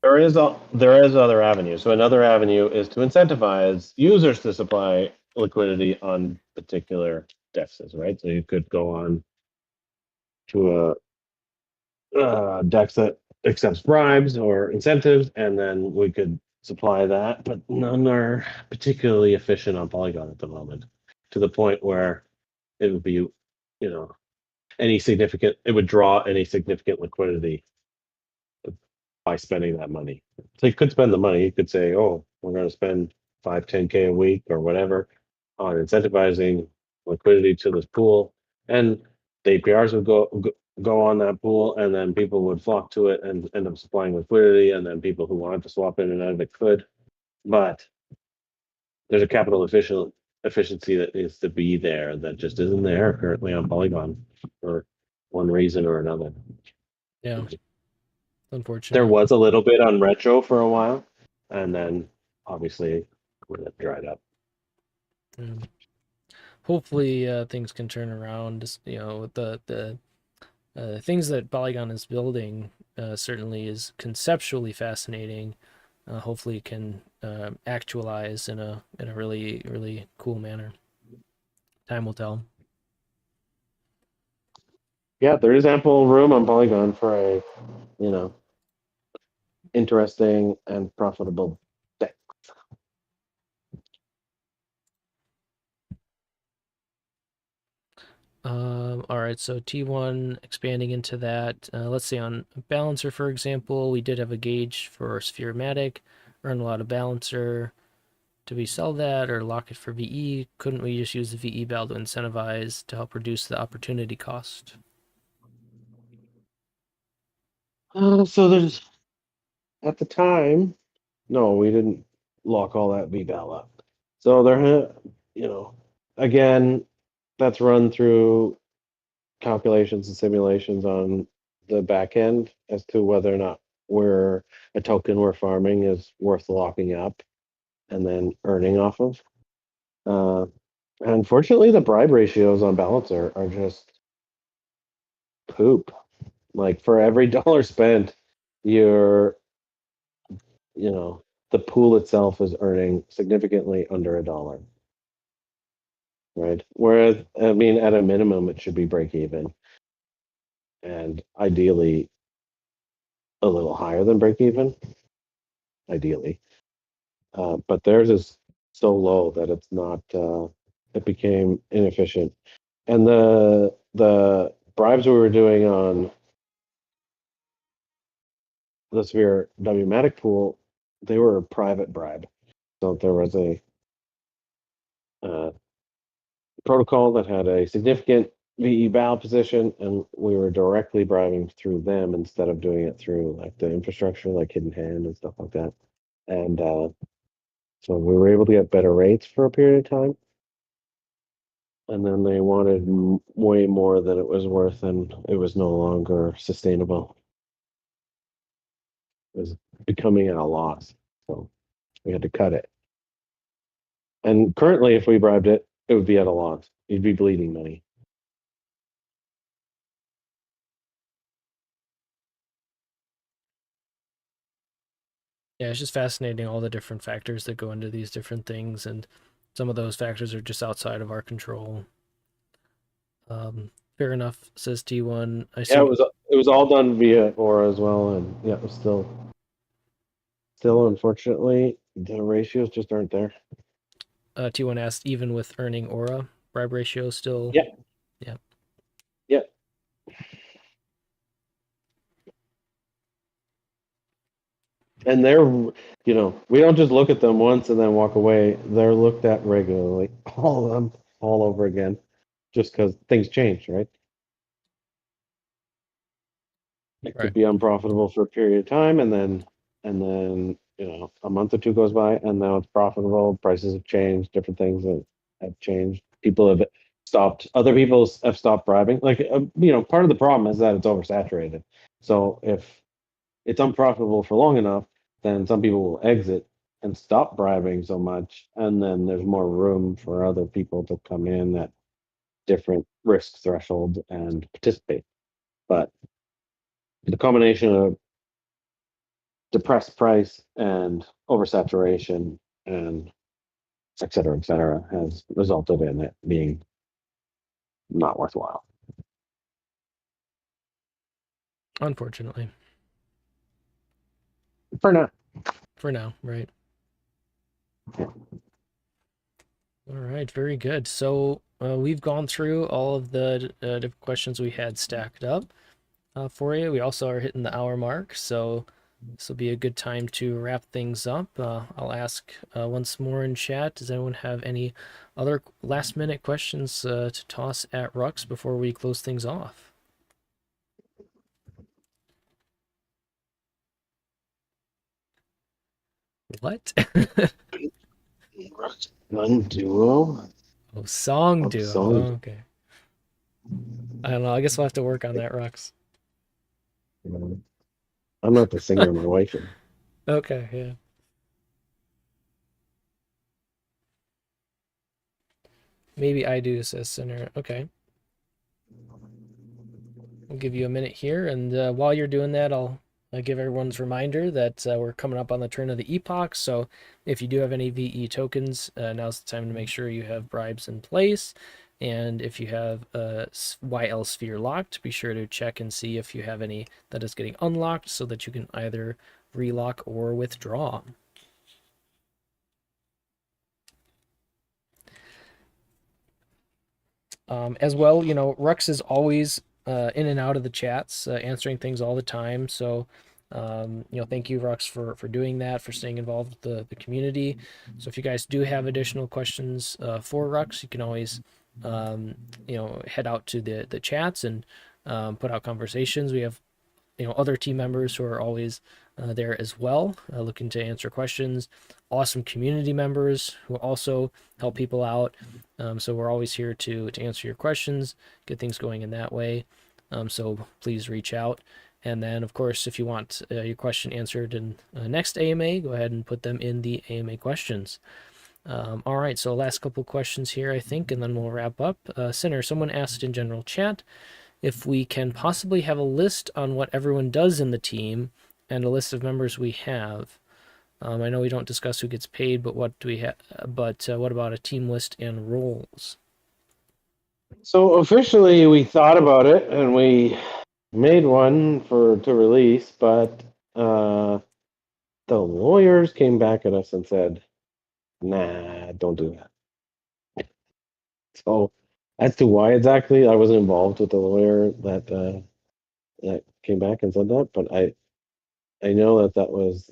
Speaker 2: there is other avenues. So another avenue is to incentivize users to supply liquidity on particular dexes, right? So you could go on to a dex that accepts bribes or incentives, and then we could supply that. But none are particularly efficient on Polygon at the moment, to the point where it would be, it would draw any significant liquidity by spending that money. So you could spend the money. You could say, "Oh, we're going to spend 5, 10K a week or whatever on incentivizing liquidity to this pool," and the APRs would go on that pool, and then people would flock to it and end up supplying liquidity, and then people who wanted to swap in and out of it could. But there's a capital efficiency that needs to be there that just isn't there currently on Polygon for one reason or another.
Speaker 1: Yeah,
Speaker 2: There
Speaker 1: unfortunate.
Speaker 2: was a little bit on retro for a while, and then obviously when it dried up.
Speaker 1: Yeah. Hopefully, things can turn around. With the things that Polygon is building, certainly is conceptually fascinating. Hopefully, it can actualize in a really really cool manner. Time will tell.
Speaker 2: Yeah, there is ample room on Polygon for a, you know, interesting and profitable deck.
Speaker 1: All right, so T1 expanding into that. Let's say on Balancer, for example, we did have a gauge for Spherematic, earn a lot of Balancer. Do we sell that or lock it for VE? Couldn't we just use the VE bell to incentivize to help reduce the opportunity cost?
Speaker 2: So there's at the time, no, we didn't lock all that VBAL up. So you know, again, that's run through calculations and simulations on the back end as to whether or not we're a token we're farming is worth locking up and then earning off of. Uh, Unfortunately, the bribe ratios on Balancer are just poop. Like for every dollar spent, you're, you know, the pool itself is earning significantly under a dollar, right? Whereas, I mean, at a minimum, it should be break even and ideally a little higher than break even, ideally. But theirs is so low that it's not, it became inefficient. And the bribes we were doing on the Sphere W-Matic pool, they were a private bribe. So there was a uh, protocol that had a significant VE val position, and we were directly bribing through them instead of doing it through like the infrastructure, like Hidden Hand and stuff like that. And so we were able to get better rates for a period of time. And then they wanted way more than it was worth, and it was no longer sustainable. It was becoming at a loss. So we had to cut it. And currently, if we bribed it, it would be at a loss. You'd be bleeding money.
Speaker 1: Yeah, it's just fascinating all the different factors that go into these different things, and some of those factors are just outside of our control. Fair enough, says T1. I
Speaker 2: Yeah,
Speaker 1: assume
Speaker 2: it was all done via Aura as well, and yeah, it was still unfortunately the ratios just aren't there.
Speaker 1: T1 asked, even with earning aura, bribe ratio still.
Speaker 2: Yeah,
Speaker 1: Yeah.
Speaker 2: yeah, and they're we don't just look at them once and then walk away. They're looked at regularly, all of them, all over again, just because things change, right? It could
Speaker 1: Right.
Speaker 2: be unprofitable for a period of time, and then a month or two goes by, and now it's profitable. Prices have changed, different things have changed. People have stopped. Other people have stopped bribing. Like part of the problem is that it's oversaturated. So if it's unprofitable for long enough, then some people will exit and stop bribing so much, and then there's more room for other people to come in at different risk thresholds and participate. But the combination of depressed price and oversaturation and et cetera, has resulted in it being not worthwhile.
Speaker 1: Unfortunately.
Speaker 2: For now.
Speaker 1: For now, right. All right, very good. So we've gone through all of the different questions we had stacked up for you. We also are hitting the hour mark, so this will be a good time to wrap things up. I'll ask once more in chat, does anyone have any other last minute questions to toss at Rux before we close things off? What?
Speaker 2: Gun duo
Speaker 1: Oh, song
Speaker 2: of
Speaker 1: duo. Oh,
Speaker 2: song.
Speaker 1: okay. I don't know. I guess we'll have to work on that, Rux.
Speaker 2: I'm not the singer, my wife is.
Speaker 1: Okay, yeah. Maybe I do, says Sinner. Okay. We'll give you a minute here, and while you're doing that, I'll give everyone's reminder that we're coming up on the turn of the epoch. So if you do have any VE tokens, now's the time to make sure you have bribes in place. And if you have a YL sphere locked, be sure to check and see if you have any that is getting unlocked so that you can either relock or withdraw. As well, Rux is always in and out of the chats, answering things all the time. So, thank you, Rux, for doing that, for staying involved with the community. So, if you guys do have additional questions for Rux, you can always, head out to the chats and put out conversations. We have other team members who are always there as well, looking to answer questions. Awesome community members who also help people out. So we're always here to answer your questions, get things going in that way. So please reach out. And then, of course, if you want your question answered in next AMA, go ahead and put them in the AMA questions. All right, so last couple questions here, I think, and then we'll wrap up. Sinner, someone asked in general chat if we can possibly have a list on what everyone does in the team and a list of members we have. I know we don't discuss who gets paid, but what do we have? But what about a team list and roles?
Speaker 2: So officially, we thought about it and we made one to release, but the lawyers came back at us and said, "Nah, don't do that." So as to why exactly, I wasn't involved with the lawyer that came back and said that, but I know that was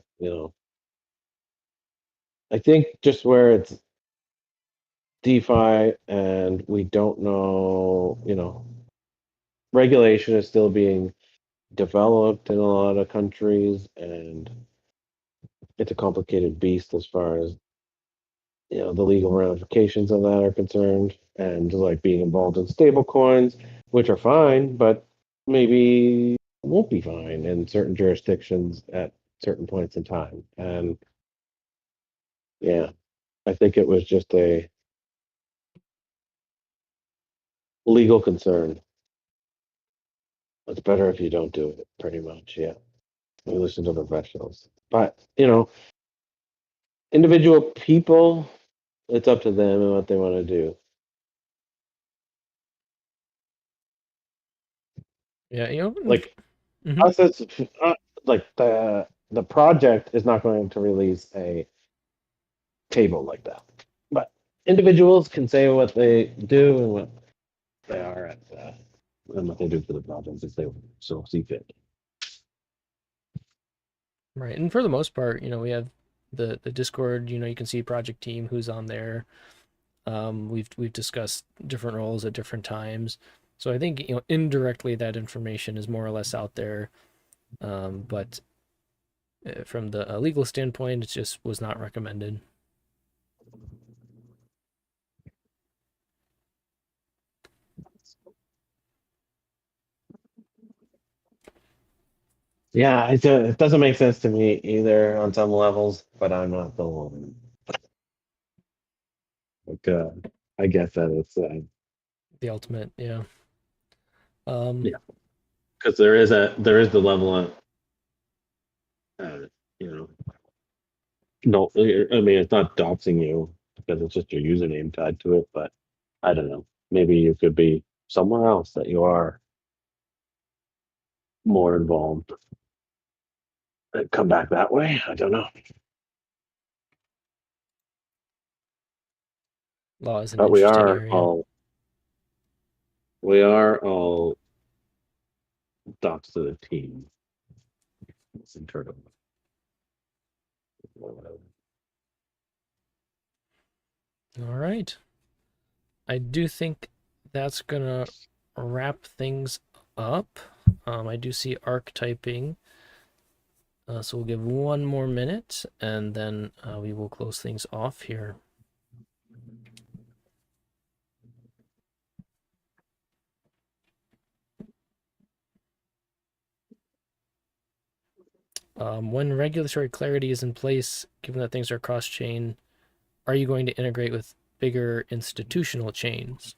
Speaker 2: I think just where it's DeFi and we don't know, regulation is still being developed in a lot of countries, and it's a complicated beast as far as the legal ramifications of that are concerned, and like being involved in stable coins, which are fine, but maybe won't be fine in certain jurisdictions at certain points in time. And yeah, I think it was just a legal concern. It's better if you don't do it, pretty much. Yeah, we listen to professionals, but individual people, it's up to them and what they want to do.
Speaker 1: Yeah,
Speaker 2: Like
Speaker 1: mhm.
Speaker 2: us as like the project is not going to release a table like that, but individuals can say what they do and what they are and what they do for the project if they so see fit.
Speaker 1: Right. And for the most part, we have the Discord. You can see project team who's on there. We've discussed different roles at different times. So I think indirectly that information is more or less out there. But from the legal standpoint, it just was not recommended.
Speaker 2: Yeah, it doesn't make sense to me either on some levels, but I'm not the one. Like, I guess that it's
Speaker 1: The ultimate, yeah. Um,
Speaker 2: yeah, because there is the level of you know no, I mean it's not doxing you because it's just your username tied to it, but I don't know. Maybe you could be somewhere else that you are more involved. Come back that way. I don't know,
Speaker 1: law is an
Speaker 2: but we
Speaker 1: interesting
Speaker 2: are
Speaker 1: area.
Speaker 2: all we are all doxed to the team. It's internal.
Speaker 1: All right. I do think that's gonna wrap things up. I do see archetyping. So we'll give one more minute and then we will close things off here. When regulatory clarity is in place, given that things are cross chain, are you going to integrate with bigger institutional chains?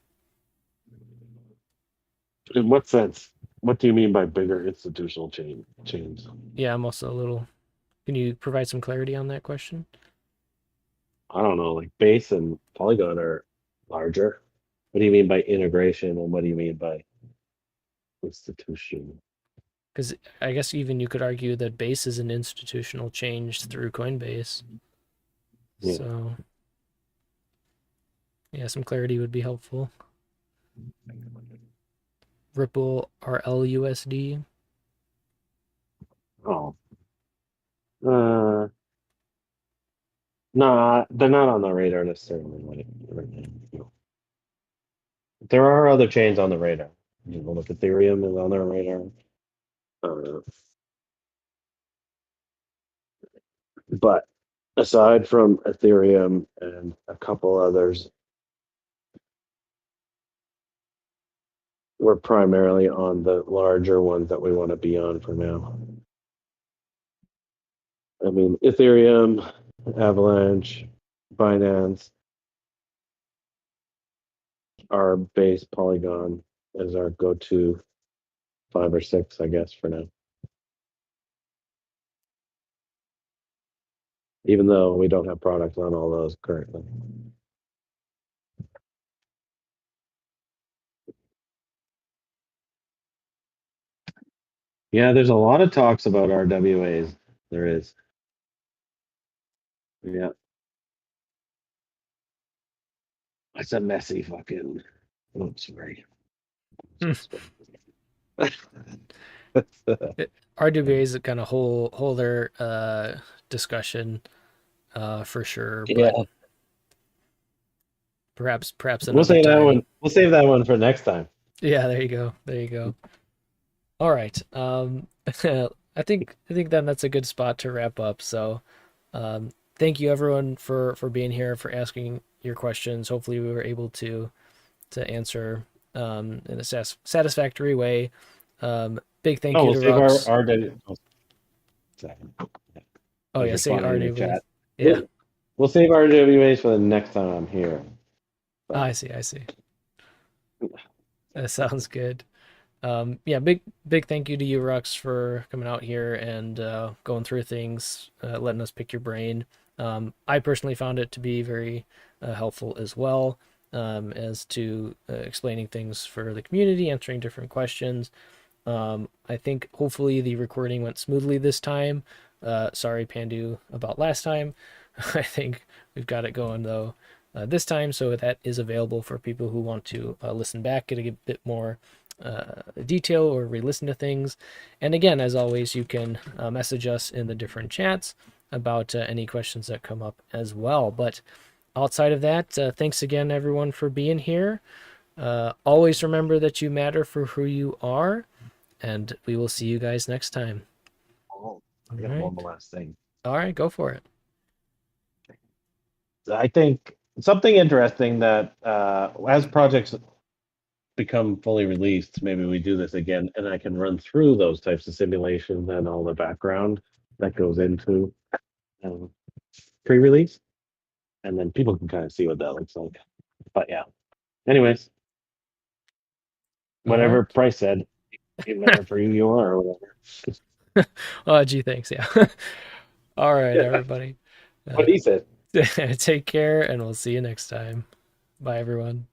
Speaker 2: In what sense? What do you mean by bigger institutional chains?
Speaker 1: Yeah, I'm also a little. Can you provide some clarity on that question?
Speaker 2: I don't know, like Base and Polygon are larger. What do you mean by integration, and what do you mean by institution?
Speaker 1: Because I guess even you could argue that Base is an institutional change through Coinbase.
Speaker 2: Yeah.
Speaker 1: So yeah, some clarity would be helpful. Ripple RLUSD.
Speaker 2: Oh, uh, nah, they're not on the radar necessarily. Right now. No. There are other chains on the radar. You know, like Ethereum is on their radar. Uh, but aside from Ethereum and a couple others, we're primarily on the larger ones that we want to be on for now. I mean, Ethereum, Avalanche, Binance, our base Polygon is our go-to 5 or 6, I guess, for now. Even though we don't have products on all those currently. Yeah, there's a lot of talks about RWAs. There is. Yeah, it's a messy fucking. Oh, sorry.
Speaker 1: Hmm. RWAs kind of whole their discussion for sure, but
Speaker 2: Yeah,
Speaker 1: perhaps
Speaker 2: we'll
Speaker 1: another
Speaker 2: save that
Speaker 1: time.
Speaker 2: one. We'll save that one for next time.
Speaker 1: Yeah, there you go. There you go. All right. I think then that's a good spot to wrap up. So, thank you everyone for being here, for asking your questions. Hopefully, we were able to answer in a satisfactory way. Big thank
Speaker 2: Oh,
Speaker 1: you
Speaker 2: we'll
Speaker 1: to
Speaker 2: save our
Speaker 1: Rux.
Speaker 2: our. Oh, second.
Speaker 1: Oh
Speaker 2: I was
Speaker 1: yeah, say
Speaker 2: responding in your
Speaker 1: RWAs.
Speaker 2: chat.
Speaker 1: Yeah.
Speaker 2: We'll save our RWAs for the next time I'm here.
Speaker 1: Ah,
Speaker 2: But
Speaker 1: I see. I see. That sounds good. Yeah, big thank you to you, Rux, for coming out here and going through things, letting us pick your brain. I personally found it to be very helpful as well, as to explaining things for the community, answering different questions. I think hopefully the recording went smoothly this time. Sorry, Pandu, about last time. I think we've got it going though this time, so that is available for people who want to listen back, get a bit more detail or re-listen to things. And again, as always, you can message us in the different chats about any questions that come up as well. But outside of that, thanks again, everyone, for being here. Always remember that you matter for who you are, and we will see you guys next time.
Speaker 2: oh,
Speaker 1: All
Speaker 2: I got one
Speaker 1: right.
Speaker 2: more last thing.
Speaker 1: All right, go for it.
Speaker 2: I think something interesting that as projects become fully released, maybe we do this again, and I can run through those types of simulations and all the background that goes into um, pre-release, and then people can kind of see what that looks like. But yeah, anyways,
Speaker 1: All right.
Speaker 2: whatever Price said, it matter for who you are or whatever.
Speaker 1: Oh, gee, thanks. Yeah. All right,
Speaker 2: Yeah,
Speaker 1: everybody.
Speaker 2: what
Speaker 1: Uh,
Speaker 2: he said.
Speaker 1: take care, and we'll see you next time. Bye, everyone.